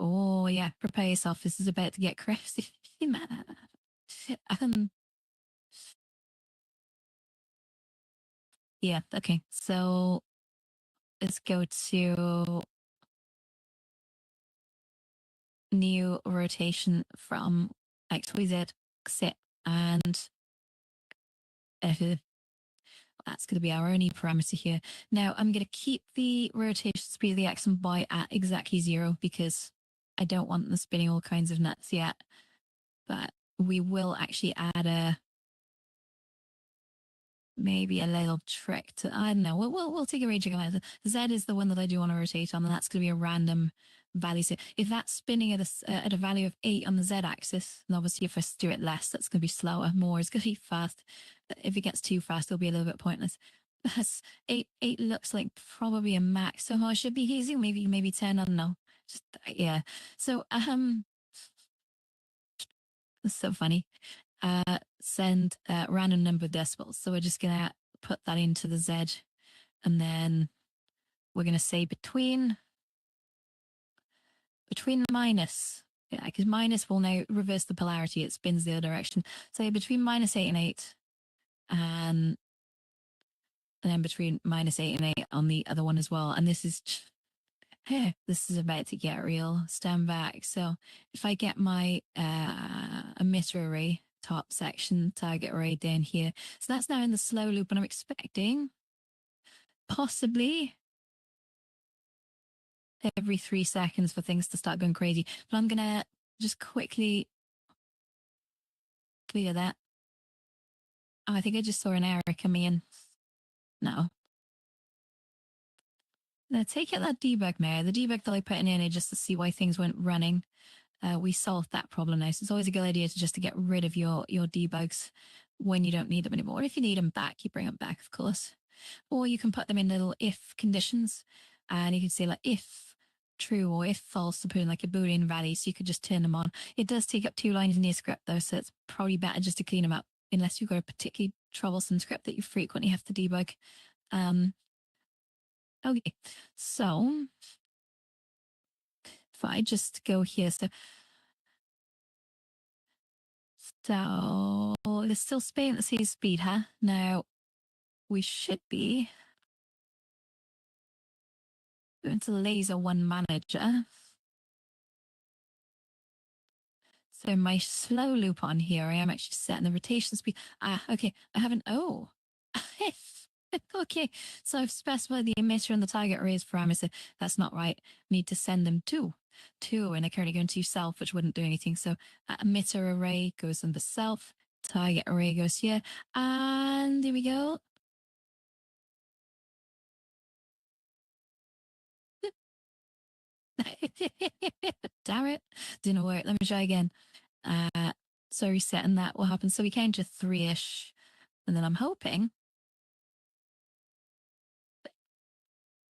Oh yeah, prepare yourself. This is about to get crazy. um, yeah, okay. So let's go to new rotation from XYZ set, and that's going to be our only parameter here. Now I'm going to keep the rotation speed of the X and Y at exactly 0 because I don't want them spinning all kinds of nuts yet. But we will actually add maybe a little trick to, I don't know, we'll take a raging line. Z is the one that I do want to rotate on, and that's going to be a random value. So if that's spinning at a value of 8 on the Z axis, and obviously if I do it less, that's going to be slower. More is going to be fast. If it gets too fast, it'll be a little bit pointless. That's 8 looks like probably a max. So it should be easy, maybe 10, I don't know. Just yeah. So that's so funny. Send a random number of decibels. So we're just going to put that into the Z, and then we're going to say between minus, yeah, because minus will now reverse the polarity. It spins the other direction. So between -8 and 8, and then between -8 and 8 on the other one as well. And this is, this is about to get real. Stand back. So if I get my emitter array, top section, target array down here. So that's now in the slow loop, and I'm expecting possibly every 3 seconds for things to start going crazy. But I'm going to just quickly clear that. Oh, I think I just saw an error coming in. No. Now take out that debug now. The debug that I put in here just to see why things weren't running. We solved that problem now. So it's always a good idea to just to get rid of your debugs when you don't need them anymore. If you need them back, you bring them back, of course. Or you can put them in little if conditions, and you can say like if true or if false to put in like a Boolean value, so you could just turn them on. It does take up 2 lines in your script though, so it's probably better just to clean them up unless you've got a particularly troublesome script that you frequently have to debug. Okay, so if I just go here, so there's still Spain that says speed, huh? Now we should be going to laser one manager. So my slow loop on here, I am actually setting the rotation speed. Okay. I haven't, okay. So I've specified the emitter and the target arrays parameter. That's not right. I need to send them to, and I currently go into self, which wouldn't do anything. So emitter array goes in the self, target array goes here, and here we go. Damn it. Didn't work. Let me try again. So resetting that will happen. So we came to 3-ish, and then I'm hoping.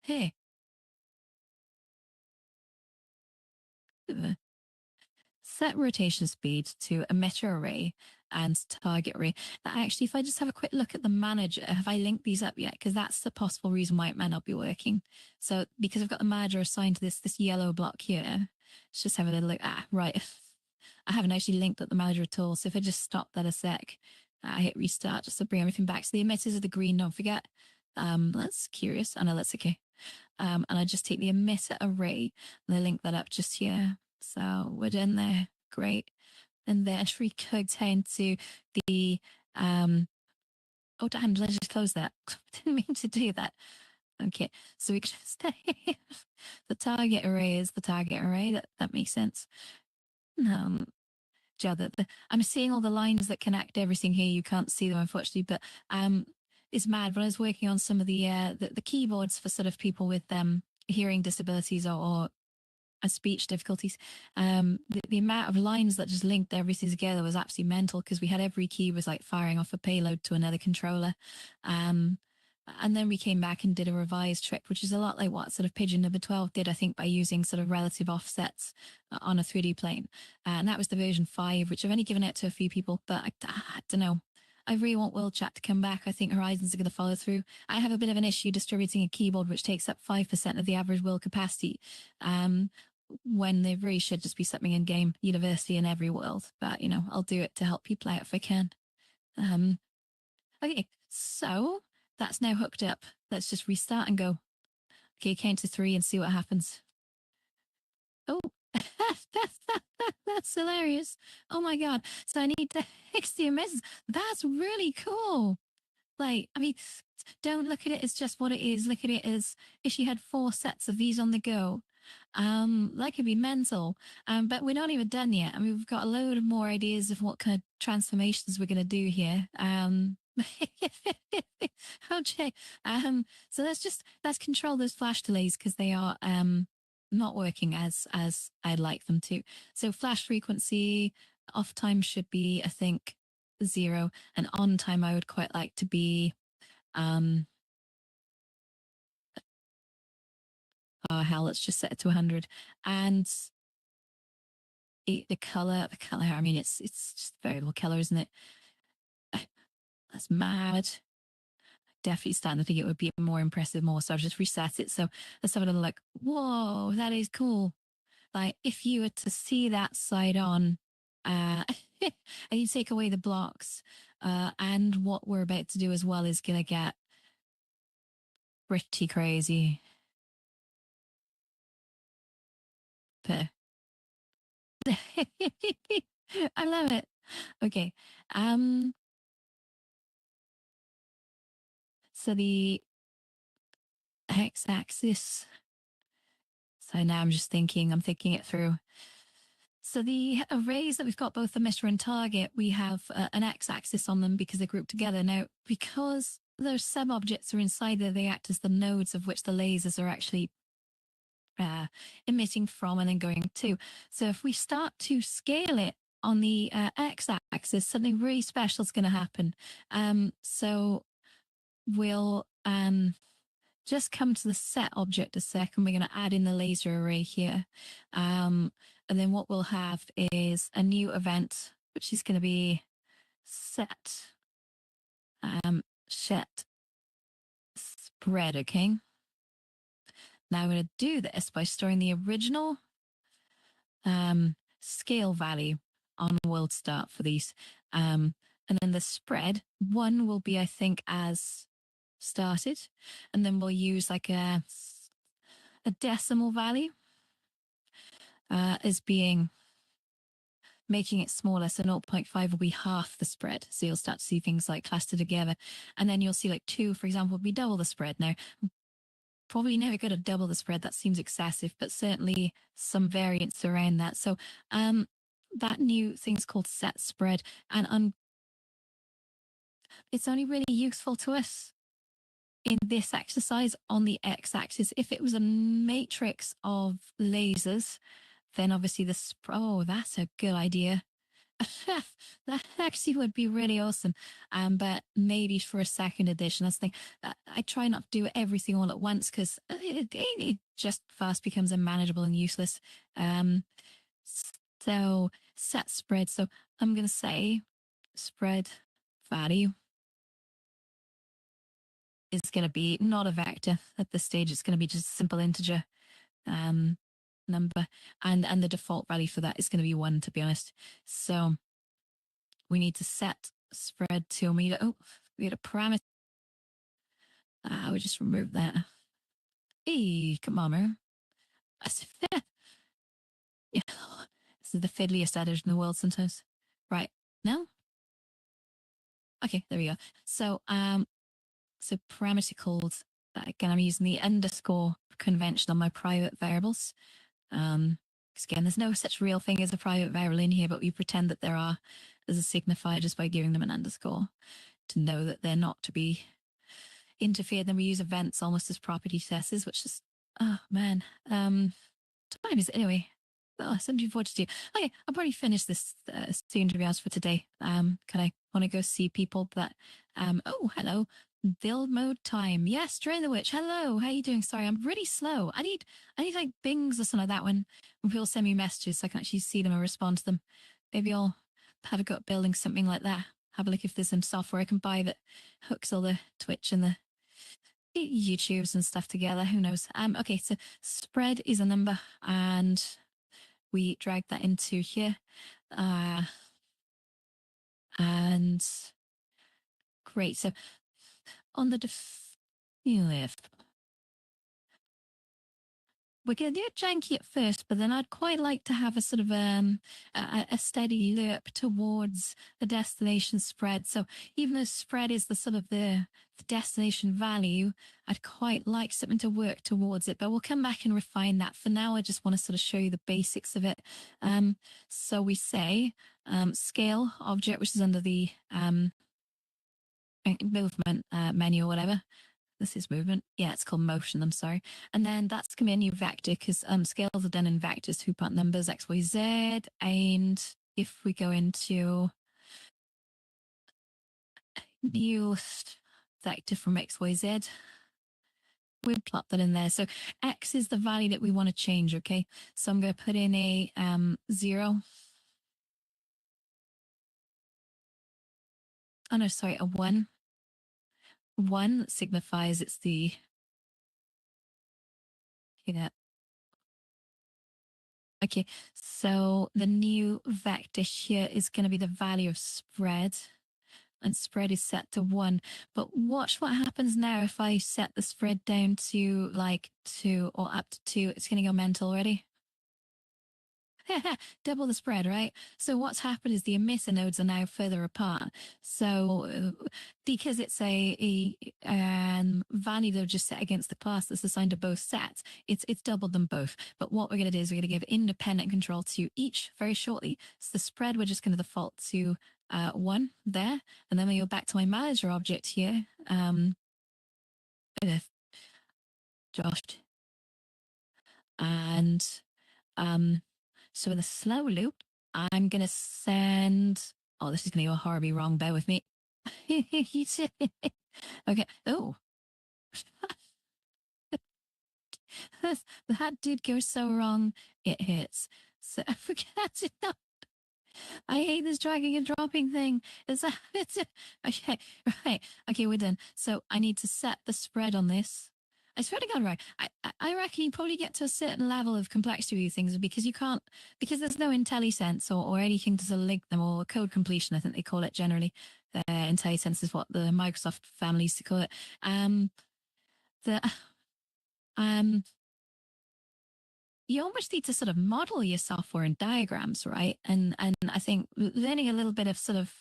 Hey. Set rotation speed to emitter array and target array. Now, actually, if I just have a quick look at the manager, have I linked these up yet? Because that's the possible reason why it might not be working. So because I've got the manager assigned to this yellow block here, let's just have a little look. Right. I haven't actually linked up the manager at all. So if I just stop that a sec, I hit restart just to bring everything back. So the emitters are the green, don't forget. That's curious. I know that's okay. And I just take the emitter array and I link that up just here. So we're done there. Great. And then we go down to the, oh damn, let's just close that. Didn't mean to do that. Okay, so we can just the target array is the target array. That makes sense. I'm seeing all the lines that connect everything here. You can't see them, unfortunately, but it's mad. When I was working on some of the keyboards for sort of people with hearing disabilities or speech difficulties, the amount of lines that just linked everything together was absolutely mental because we had every key was like firing off a payload to another controller. And then we came back and did a revised trick, which is a lot like what sort of Pigeon number 12 did, I think, by using sort of relative offsets on a 3D plane. And that was the version 5, which I've only given out to a few people, but I don't know. I really want World Chat to come back. I think Horizons are going to follow through. I have a bit of an issue distributing a keyboard which takes up 5% of the average world capacity. When they really should just be something in game university in every world. But I'll do it to help people out if I can. Okay, so that's now hooked up. Let's just restart and go. Okay, count to 3 and see what happens. Oh, that's hilarious. Oh my God. So I need to 60 misses. That's really cool. Like, I mean, don't look at it as just what it is. Look at it as if she had 4 sets of these on the go. That could be mental. But we're not even done yet. I mean, we've got a load of more ideas of what kind of transformations we're going to do here. Okay. So let's control those flash delays because they are not working as I'd like them to. So flash frequency off time should be, I think, 0, and on time I would quite like to be oh hell, let's just set it to 100. And the color, I mean, it's just variable color, isn't it? That's mad. Definitely starting to think it would be more impressive more. So I've just reset it. So let's have a little look. Whoa, that is cool. Like if you were to see that side on, and you take away the blocks, and what we're about to do as well is gonna get pretty crazy. But I love it. Okay. So the x-axis. So now I'm thinking it through. So the arrays that we've got, both the emitter and target, we have an x-axis on them because they're grouped together. Now, because those sub-objects are inside there, they act as the nodes of which the lasers are actually emitting from and then going to. So if we start to scale it on the x-axis, something really special is going to happen. So we'll just come to the set object a second. We're going to add in the laser array here. And then what we'll have is a new event, which is going to be set spread, okay? Now I'm going to do this by storing the original scale value on world start for these. And then the spread, 1 will be, I think, as started. And then we'll use like a decimal value as being making it smaller. So 0.5 will be half the spread. So you'll start to see things like clustered together. And then you'll see like 2, for example, will be double the spread. Now, probably never going to double the spread. That seems excessive, but certainly some variance around that. So that new thing's called set spread. And it's only really useful to us in this exercise on the x-axis. If it was a matrix of lasers, then obviously oh, that's a good idea. That actually would be really awesome. But maybe for a second edition, that's the thing. I try not to do everything all at once because it just fast becomes unmanageable and useless. So set spread. So I'm going to say spread value is going to be not a vector at this stage. It's going to be just a simple integer number, and the default value for that is going to be 1, to be honest. So we need to set spread to, and we need a parameter. We just remove that. Hey, come on, man. Yeah, this is the fiddliest adage in the world sometimes. Right, no? Okay, there we go. So parameter called, again, I'm using the underscore convention on my private variables. Because again, there's no such real thing as a private variable in here, but we pretend that there are as a signifier just by giving them an underscore to know that they're not to be interfered. Then we use events almost as property tests, which is, oh man, time is it anyway? Oh, 17:42. Okay, I'll probably finish this soon, to be honest, for today. Can I want to go see people? But oh, hello, build mode time. Yes, Drain the Witch. Hello, how you doing? Sorry, I'm really slow. I need like bings or something like that when people send me messages so I can actually see them and respond to them. Maybe I'll have a go at building something like that. have a look if there's some software I can buy that hooks all the Twitch and the YouTubes and stuff together. Who knows? Okay, so spread is a number, and we drag that into here. And great. So on the left, we're going to do it janky at first, but then I'd quite like to have a sort of a steady loop towards the destination spread. So even though spread is the sort of the destination value, I'd quite like something to work towards it, but we'll come back and refine that. For now, I just want to sort of show you the basics of it. So we say scale object, which is under the movement menu or whatever. This is movement. Yeah, it's called motion. I'm sorry. And then that's going to be a new vector because scales are done in vectors, 2-part numbers, X, Y, Z. And if we go into new vector from X, Y, Z, we plot that in there. So X is the value that we want to change. Okay. So I'm going to put in a 0. Oh no, sorry, a 1. 1 signifies it's the, yeah. Okay, so the new vector here is going to be the value of spread, and spread is set to 1. But watch what happens now if I set the spread down to like 2 or up to 2. It's going to go mental already. Double the spread, right? So what's happened is the emitter nodes are now further apart. So because it's a value they've just set against the class that's assigned to both sets, it's doubled them both. But what we're going to do is we're going to give independent control to each very shortly. So the spread, we're just going to default to 1 there. And then we go back to my manager object here. Josh. And so in the slow loop, I'm going to send, oh, this is going to go horribly wrong. Bear with me. Okay. Oh, that did go so wrong. It hits. So I forget it. No. I hate this dragging and dropping thing. Okay, right. Okay, we're done. So I need to set the spread on this. I swear to God, right? I reckon you probably get to a certain level of complexity with these things because you can't, because there's no IntelliSense or anything to sort of link them, or code completion, I think they call it generally. IntelliSense is what the Microsoft family used to call it. The you almost need to sort of model your software in diagrams, right? And I think learning a little bit of sort of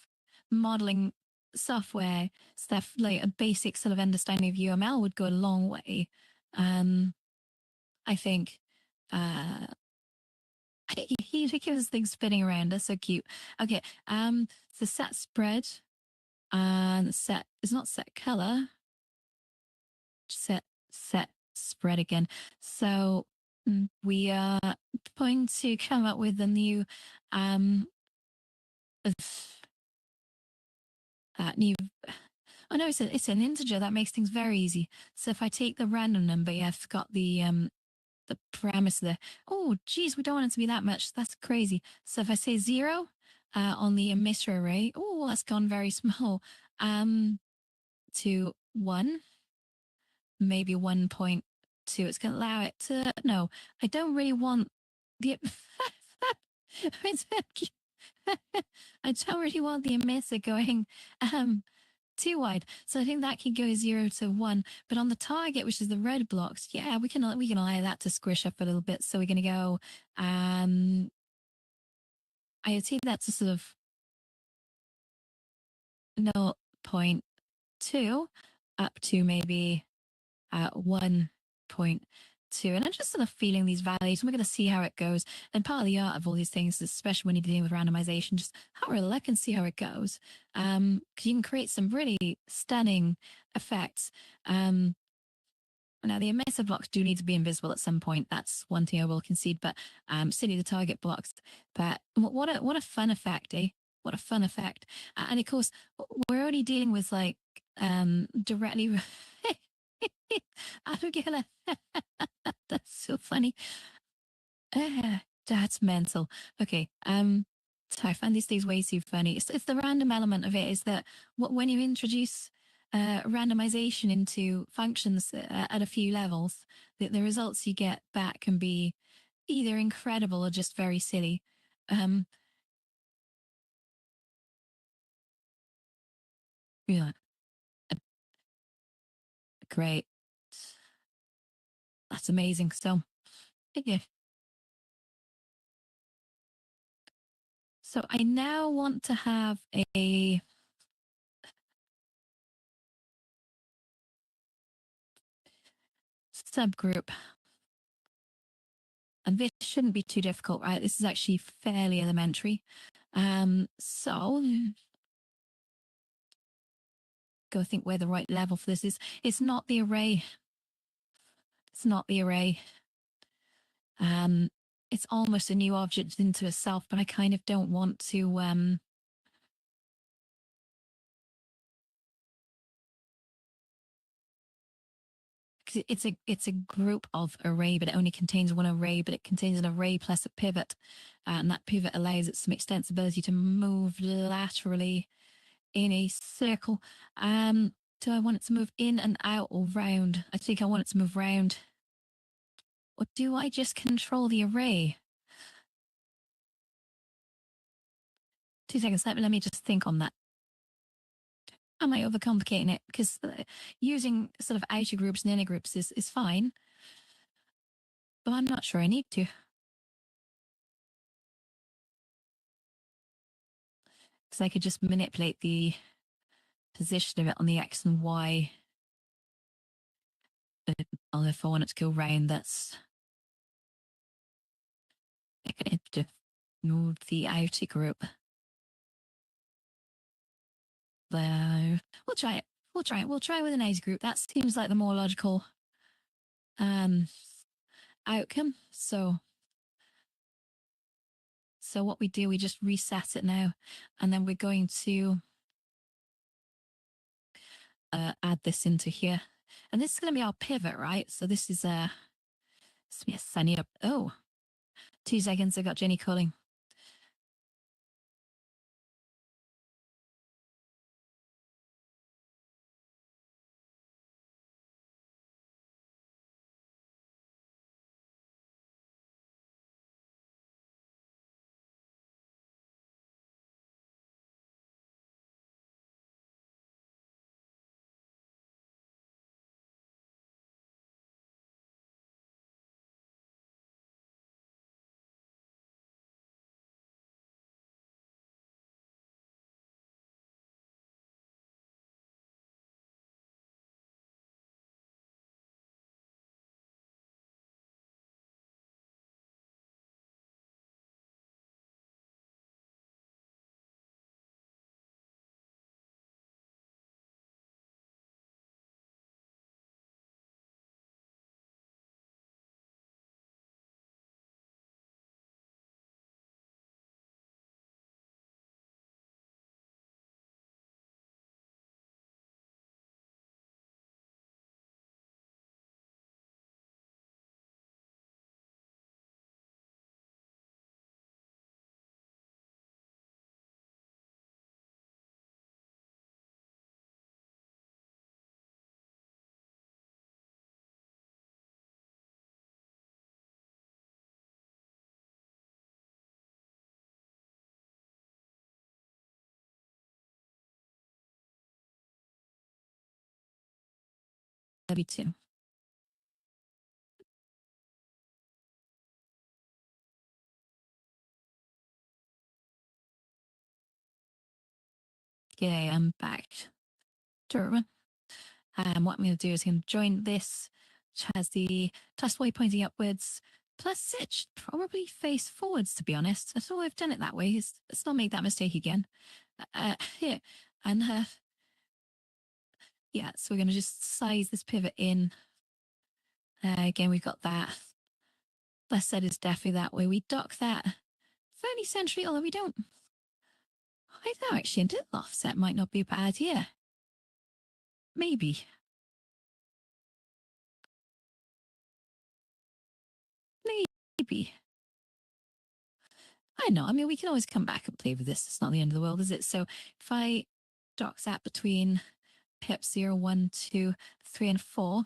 modeling software stuff, like a basic sort of understanding of UML, would go a long way. I think he gives things spinning around. That's so cute. Okay, so set spread and set is not set color. Set spread again. So we are going to come up with a new new. Oh no, it's an integer. That makes things very easy. So if I take the random number, yeah, I've got the parameter there. Oh geez, we don't want it to be that much. That's crazy. So if I say 0 on the emitter array, oh, that's gone very small. To 1, maybe 1.2. It's going to allow it to, no, I don't really want the, I don't really want the emitter going too wide. So I think that can go 0 to 1. But on the target, which is the red blocks, yeah, we can allow that to squish up a little bit. So we're going to go, I would say that's a sort of 0.2 up to maybe 1.2. And I'm just sort of feeling these values, and we're going to see how it goes. And part of the art of all these things, especially when you're dealing with randomization, just have a look and see how it goes. Because you can create some really stunning effects. Now, the emitter blocks do need to be invisible at some point. That's one thing I will concede, but silly the target blocks. But what a fun effect, eh? What a fun effect. And of course, we're already dealing with like directly. Abigail, that's so funny. That's mental. Okay. So I find these days way too funny. It's the random element of it is that when you introduce randomization into functions at a few levels, the results you get back can be either incredible or just very silly. Um, yeah, great. That's amazing. So, yeah. So I now want to have a subgroup. And this shouldn't be too difficult, right? This is actually fairly elementary. So go think where the right level for this is. It's not the array. It's not the array. Um, it's almost a new object into itself, but I kind of don't want to. Cause it's a group of array, but it only contains one array, but it contains an array plus a pivot, and that pivot allows it some extensibility to move laterally in a circle. Do I want it to move in and out or round? I think I want it to move round. Or do I just control the array? 2 seconds, let me just think on that. Am I overcomplicating it? Because using sort of outer groups and inner groups is fine, but I'm not sure I need to. Because I could just manipulate the position of it on the X and Y. Well, if I want it to go round, that's I could have to move the outer group. There. We'll try it. We'll try it. We'll try with an outer group. That seems like the more logical um outcome. So what we do, we just reset it now, and then we're going to add this into here. And this is going to be our pivot, right? So this is yes, I need a, oh, 2 seconds, I got Jenny calling. W2. Okay, I'm back. Sure. What I'm going to do is I'm going to join this, which has the plus Y pointing upwards, plus it should probably face forwards, to be honest. That's all I've done it that way. Let's not make that mistake again. Yeah. And yeah, so we're going to just size this pivot in. Again, we've got that. Less said is definitely that way. We dock that fairly centrally, although we don't. I don't actually, a little offset might not be a bad idea. Maybe. Maybe. I know. I mean, we can always come back and play with this. It's not the end of the world, is it? So if I dock that between pip 0, 1, 2, 3, and 4,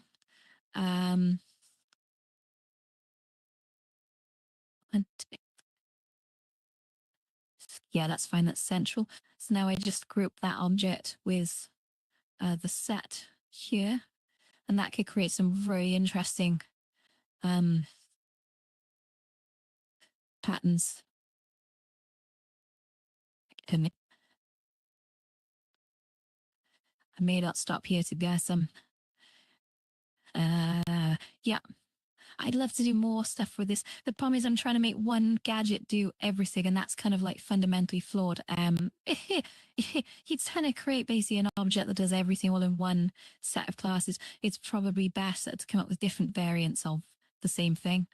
and yeah, that's fine. That's central. So now I just group that object with the set here, and that could create some very interesting patterns. I may not stop here to get some. Yeah, I'd love to do more stuff with this. The problem is I'm trying to make one gadget do everything, and that's kind of like fundamentally flawed. You're trying to create basically an object that does everything all in one set of classes. It's probably better to come up with different variants of the same thing.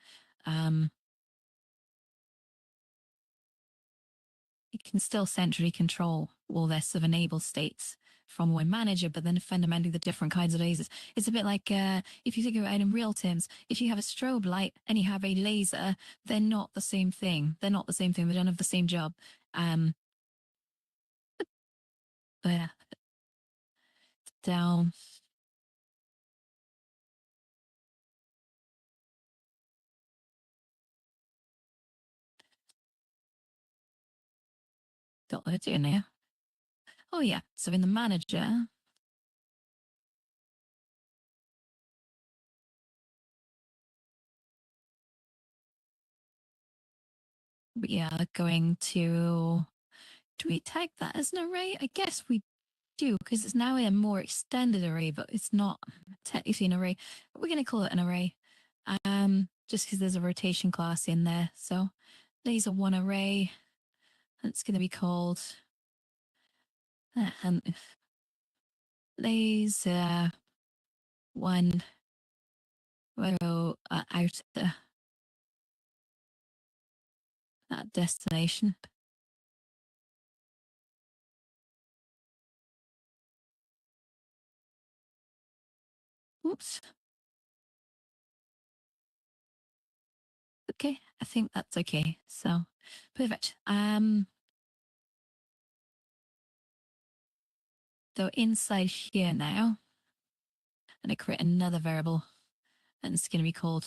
It can still centrally control all their sort of enabled states from one manager, but then fundamentally the different kinds of lasers. It's a bit like if you think about it in real terms, if you have a strobe light and you have a laser, they're not the same thing. They're not the same thing. They don't have the same job. But down. Got what they're doing there. Oh yeah. So in the manager, we are going to. Do we tag that as an array? I guess we do because it's now a more extended array, but it's not technically an array. We're going to call it an array, just because there's a rotation class in there. So laser one array, and it's going to be called laser one row outer destination. Oops. Okay, I think that's okay. So perfect. So inside here now, I'm going to create another variable, and it's going to be called.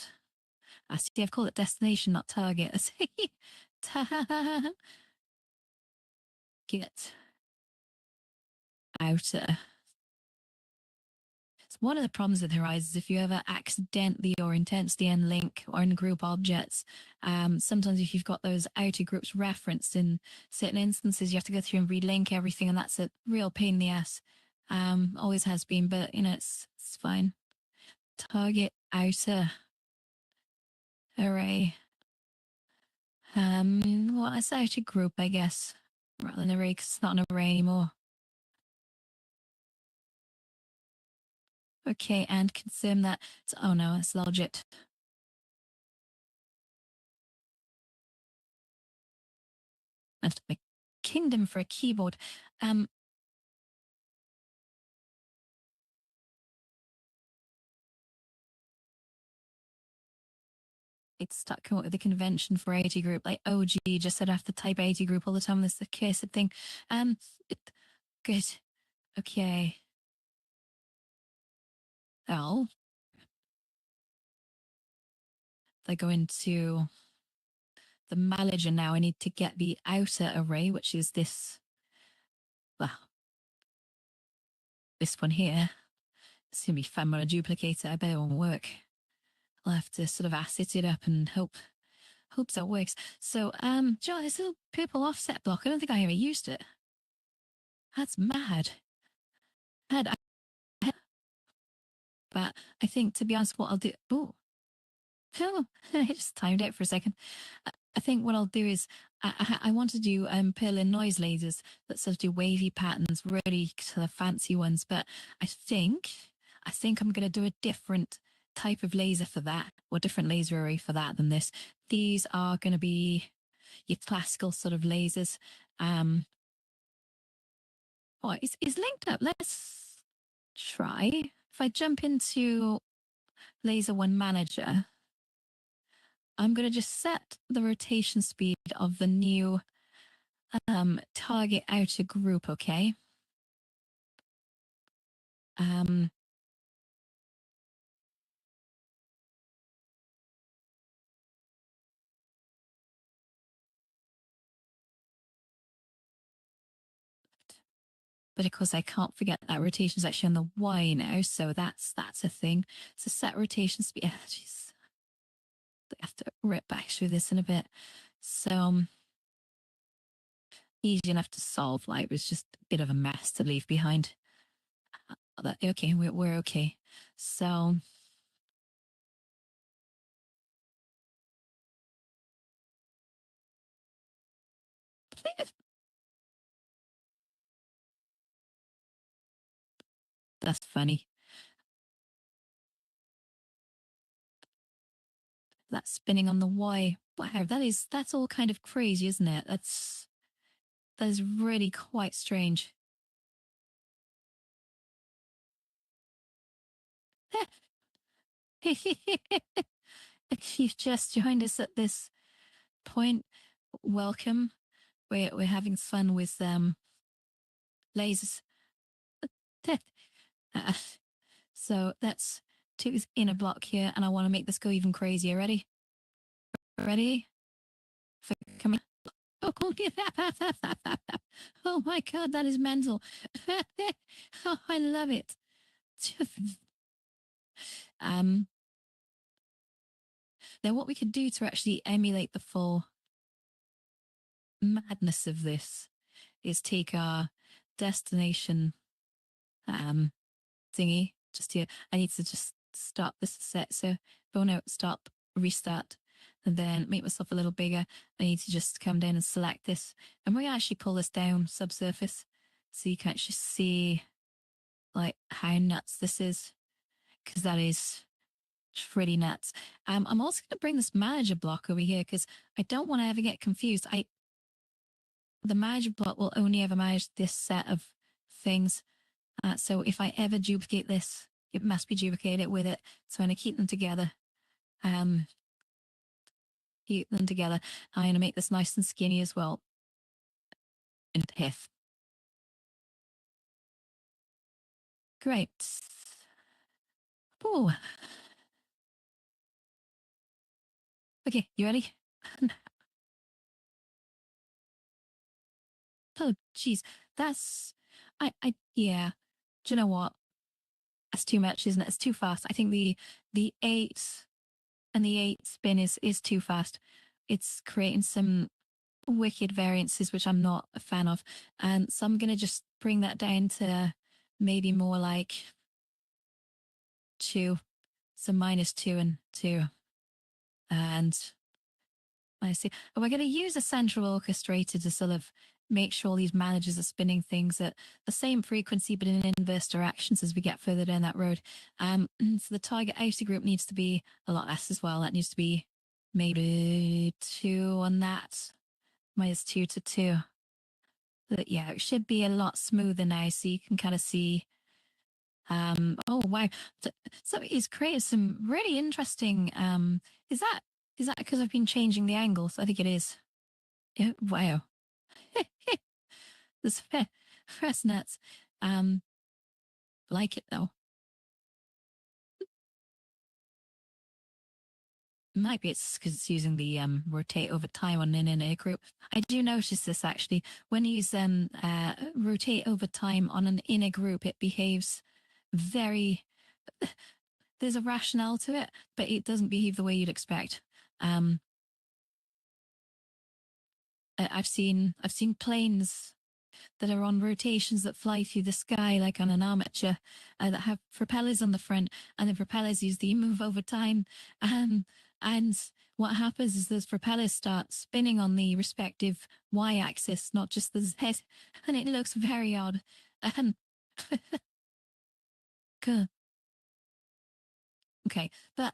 I see. I've called it destination, not target. I see. Get outer. So one of the problems with Horizon is if you ever accidentally or intensely unlink or ungroup objects, sometimes if you've got those outer groups referenced in certain instances, you have to go through and relink everything, and that's a real pain in the ass. Always has been, but you know, it's fine. Target outer array. Well, it's outer group, I guess, rather than array, because it's not an array anymore. Okay, and confirm that. Oh no, it's logit. That's my kingdom for a keyboard. It's stuck with the convention for 80 group, like OG just said I have to type 80 group all the time. This is the cursed thing. It, good. Okay. Oh, they go into the manager now. I need to get the outer array, which is this. Well, this one here. It's gonna be fun when I duplicate it. I bet it won't work. I'll have to sort of asset it up and hope that works. So, John, this little purple offset block. I don't think I ever used it. That's mad. But I think, to be honest, what I'll do. Oh, I just timed out for a second. I think what I'll do is I want to do Perlin noise lasers that sort of do wavy patterns, really sort of fancy ones. But I think I'm going to do a different type of laser for that, or different laser array for that than this. These are going to be your classical sort of lasers. Oh, it's linked up. Let's try. If I jump into Laser One Manager, I'm going to just set the rotation speed of the new target outer group, okay? Um, but of course I can't forget that rotation is actually on the Y now, so that's a thing. So set rotation speed. Jeez, I have to rip back through this in a bit. So easy enough to solve. Like it was just a bit of a mess to leave behind. Okay, we're okay. So that's funny. That spinning on the Y. Wow, that's all kind of crazy, isn't it? That is really quite strange. If you've just joined us at this point, welcome. We're having fun with lasers. Uh, so that's two in a block here, and I want to make this go even crazier. Ready? Ready? For coming. Oh, oh my god, that is mental. Oh, I love it. um, now what we could do to actually emulate the full madness of this is take our destination thingy just here. I need to just stop this set. So go no, stop, restart, and then make myself a little bigger. I need to just come down and select this. And we actually pull this down subsurface so you can actually see like how nuts this is, because that is pretty nuts. I'm also going to bring this manager block over here because I don't want to ever get confused. The manager block will only ever manage this set of things. So if I ever duplicate this, it must be duplicated with it. So I'm going to keep them together. Keep them together. I'm going to make this nice and skinny as well. And hif. Great. Oh. Okay, you ready? Oh, geez. Yeah. Do you know what? That's too much, isn't it? It's too fast. I think the 8 spin is too fast. It's creating some wicked variances, which I'm not a fan of. And so I'm going to just bring that down to maybe more like 2. So -2 and 2. And I see. Oh, we're going to use a central orchestrator to sort of make sure these managers are spinning things at the same frequency, but in inverse directions as we get further down that road. So the target outer group needs to be a lot less as well. That needs to be maybe 2 on that, -2 to 2. But yeah, it should be a lot smoother now, so you can kind of see. Oh wow! So he's created some really interesting. Is that because I've been changing the angles? I think it is. Yeah, wow. This first nuts. Like it though. Might be it's because it's using the rotate over time on an inner group. I do notice this actually. When you use rotate over time on an inner group, it behaves very. There's a rationale to it, but it doesn't behave the way you'd expect. Um, I've seen planes that are on rotations that fly through the sky like on an armature that have propellers on the front, and the propellers use the move over time. And what happens is those propellers start spinning on the respective y-axis, not just the z, and it looks very odd. Um, okay, but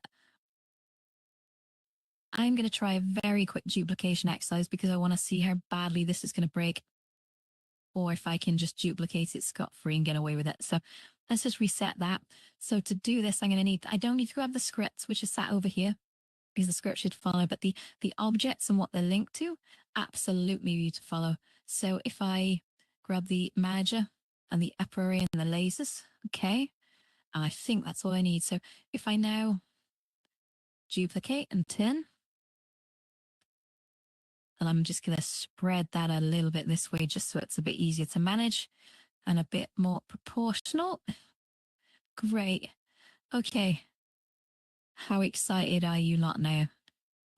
I'm going to try a very quick duplication exercise because I want to see how badly this is going to break, or if I can just duplicate it scot-free and get away with it. So let's just reset that. So to do this, I don't need to grab the scripts, which is sat over here. because the script should follow, but the objects and what they're linked to, absolutely need to follow. So if I grab the manager and the upper array and the lasers, okay, and I think that's all I need. So if I now duplicate and turn, and I'm just going to spread that a little bit this way just so it's a bit easier to manage and a bit more proportional. Great. Okay. How excited are you lot now?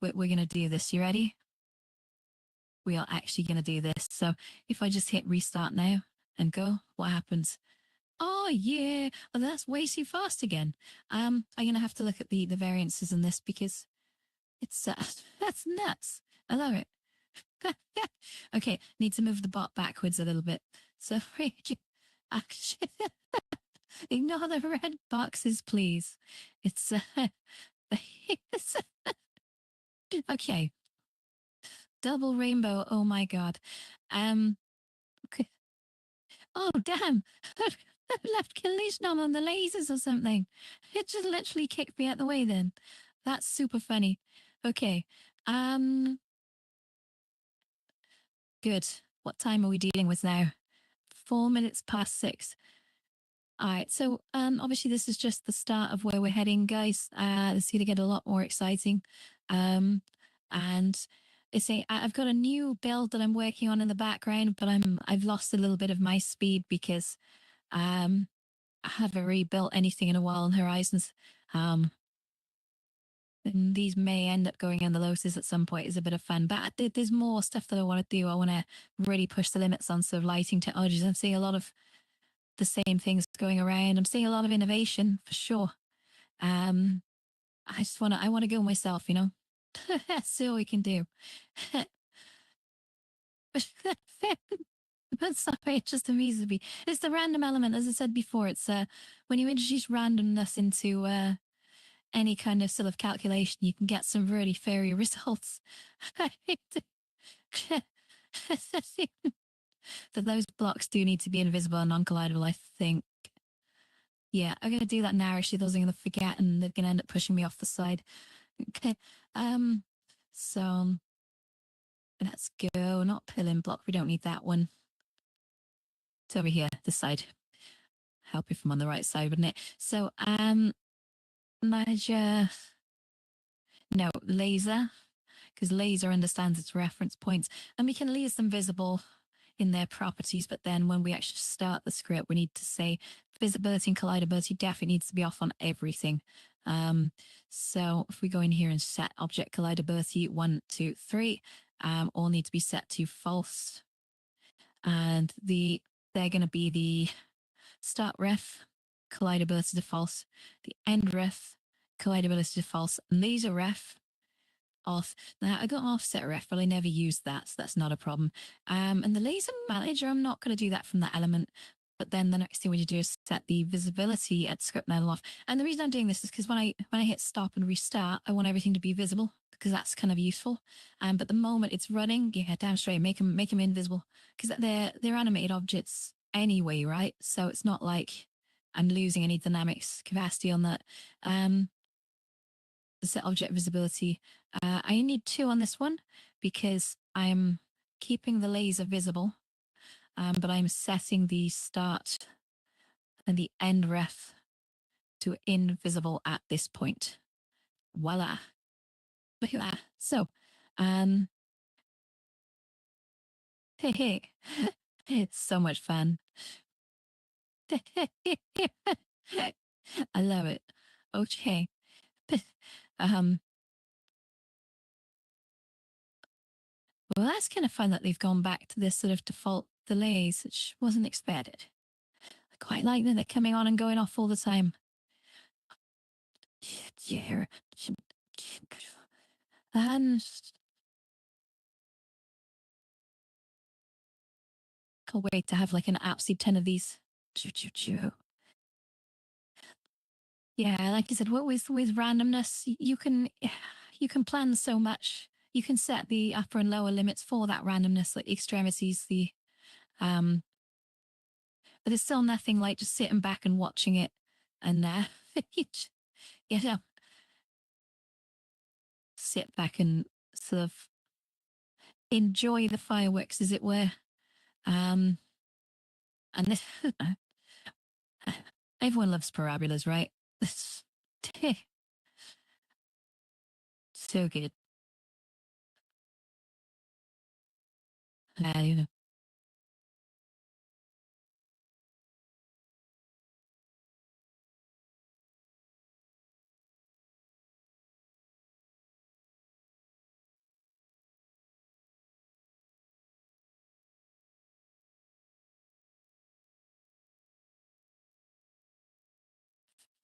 We're going to do this. You ready? We are actually going to do this. So if I just hit restart now and go, what happens? Oh, yeah. Well, that's way too fast again. I'm going to have to look at the variances in this because it's, that's nuts. I love it. Okay, need to move the bot backwards a little bit. So, actually, ignore the red boxes, please. It's, okay. Double rainbow. Oh my god. Okay. Oh damn. I've left collision on the lasers or something. It just literally kicked me out the way then. That's super funny. Okay. Good. What time are we dealing with now? 4 minutes past 6. All right, so obviously this is just the start of where we're heading, guys. It's going to get a lot more exciting, and I've got a new build that I'm working on in the background, but I've lost a little bit of my speed because I haven't rebuilt anything in a while on Horizons. And these may end up going in the losses at some point. Is a bit of fun, but there's more stuff that I want to do. I want to really push the limits on sort of lighting technologies. I'm seeing a lot of the same things going around. I'm seeing a lot of innovation for sure. I want to go myself, you know. That's all we can do. But sorry, it just amuses me. It's the random element, as I said before. It's when you introduce randomness into any kind of sort of calculation, you can get some really fairy results. That those blocks do need to be invisible and non-collidable, I think. Yeah, I'm gonna do that now. Actually, those are gonna forget, and they're gonna end up pushing me off the side. Okay. So let's go. Not pillar block. We don't need that one. It's over here, this side. Help if I'm on the right side, wouldn't it? So manager. No, laser, because laser understands its reference points, and we can leave them visible in their properties, but then when we actually start the script, we need to say visibility and collidability definitely needs to be off on everything. So if we go in here and set object collidability 1, 2, 3, all need to be set to false. And they're going to be the start ref, collidability to false, the end ref, collidability to false, and laser ref, off. Now I got offset ref, but I never used that, so that's not a problem. And the laser manager, I'm not going to do that from that element. But then the next thing we need to do is set the visibility at script level off. And the reason I'm doing this is because when I hit stop and restart, I want everything to be visible because that's kind of useful. But the moment it's running, yeah, damn straight, make them invisible because they're animated objects anyway, right? So it's not like I'm losing any dynamics capacity on that. The set object visibility. I need 2 on this one because I'm keeping the laser visible, but I'm setting the start and the end ref to invisible at this point. Voila. So, hey, it's so much fun. I love it. Okay. Um, well, that's kind of fun that they've gone back to this sort of default delays, which wasn't expected. I quite like that they're coming on and going off all the time. Yeah. And can't wait to have like an absolute 10 of these. Yeah, like I said, with randomness, you can plan so much. You can set the upper and lower limits for that randomness, like the extremities, but it's still nothing like just sitting back and watching it and you know, sit back and sort of enjoy the fireworks, as it were. And this, everyone loves parabolas, right? This, so good. Uh,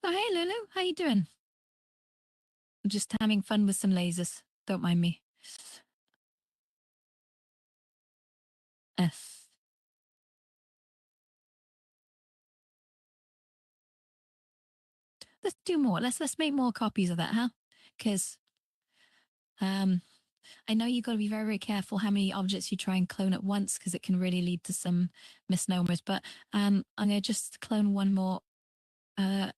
oh, hey, Lulu, how you doing? Just having fun with some lasers. Don't mind me. Uh, let's do more. Let's make more copies of that, huh? Because um, I know you've got to be very, very careful how many objects you try and clone at once, because it can really lead to some misnomers. But I'm gonna just clone one more uh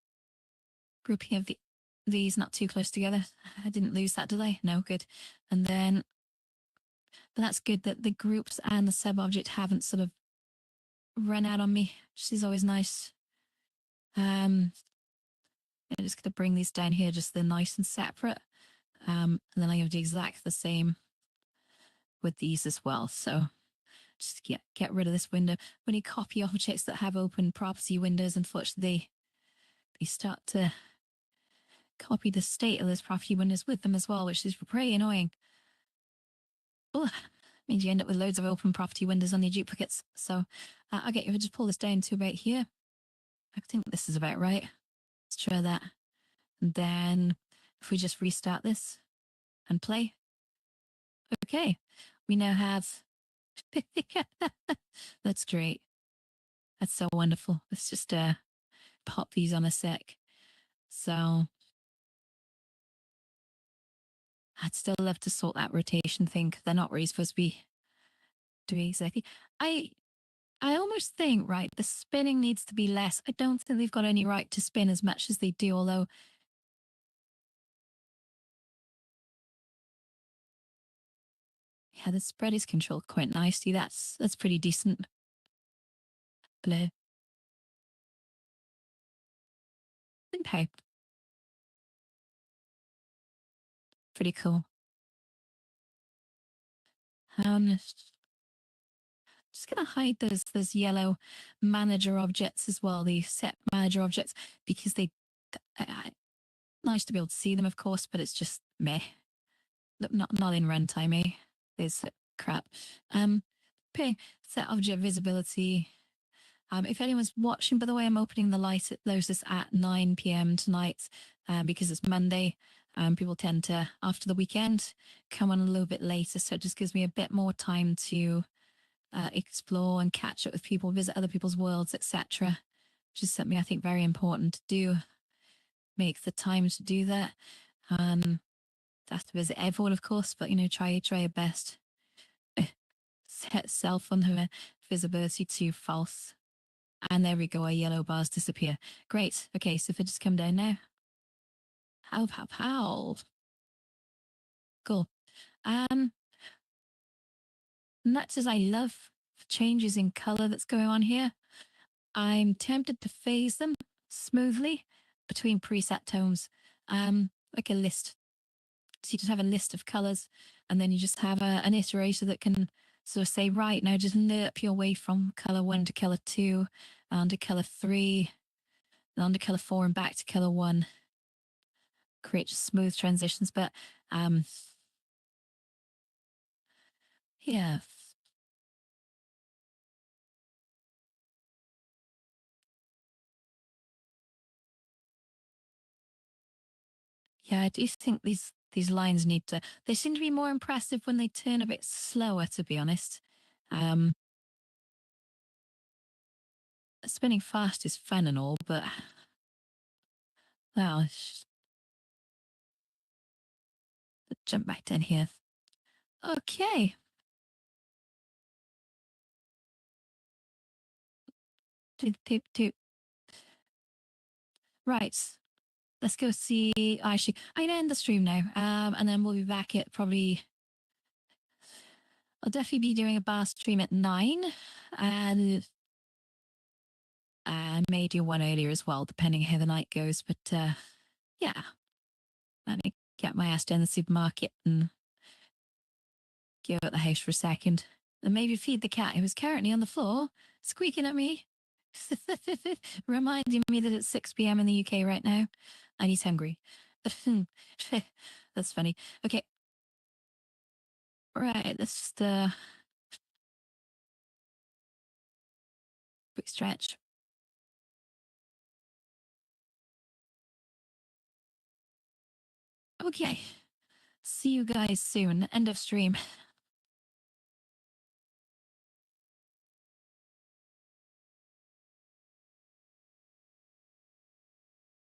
grouping of these not too close together. I didn't lose that, did I? No, good. And then but that's good that the groups and the sub object haven't sort of run out on me, which is always nice. I'm just gonna bring these down here, just they're nice and separate. And then I'm gonna do exactly the same with these as well. So just get rid of this window. When you copy objects that have open property windows, unfortunately, they start to copy the state of those property windows with them as well, which is pretty annoying. Oh, means you end up with loads of open property windows on your duplicates. So I'll get you to just pull this down to about here. I think this is about right. Let's try that. And then if we just restart this and play. Okay, we now have. That's great. That's so wonderful. Let's just pop these on a sec. So I'd still love to sort that rotation thing, because they're not really supposed to be doing exactly. I almost think, right, the spinning needs to be less. I don't think they've got any right to spin as much as they do, although yeah, the spread is controlled quite nicely. That's pretty decent. Bleh. Okay, pretty cool. Just gonna hide those yellow manager objects as well, the set manager objects, because nice to be able to see them, of course, but it's just meh. Not in runtime, eh? There's crap. Okay, set object visibility. If anyone's watching, by the way, I'm opening the light at Lotus at 9 p.m. tonight because it's Monday. People tend to, after the weekend, come on a little bit later. So it just gives me a bit more time to explore and catch up with people, visit other people's worlds, etc. Which is something I think very important to do. Make the time to do that. Have to visit everyone, of course, but try your best. Set self on her visibility to false. And there we go, our yellow bars disappear. Great. Okay, so if I just come down now. How. Cool. Much as I love changes in color that's going on here, I'm tempted to phase them smoothly between preset tones, like a list. So you just have a list of colors, and then you just have an iterator that can sort of say, right, now just lerp your way from color 1 to color 2, on to color 3, and on to color 4, and back to color 1. Create smooth transitions, but yeah. Yeah, I do think these lines need to. They seem to be more impressive when they turn a bit slower, to be honest. Um, Spinning fast is fun and all, but now jump back down here. Okay. Toot, toot, toot. Right. let's go see. Actually, I'm gonna end the stream now. And then we'll be back at probably. I'll definitely be doing a bar stream at 9, and I may do one earlier as well, depending how the night goes. But yeah, let me get my ass down the supermarket and go out the house for a second. And maybe feed the cat who is currently on the floor, squeaking at me, reminding me that it's 6 p.m. in the UK right now, and he's hungry. That's funny. Okay. Right, let's just quick stretch. Okay. See you guys soon. End of stream.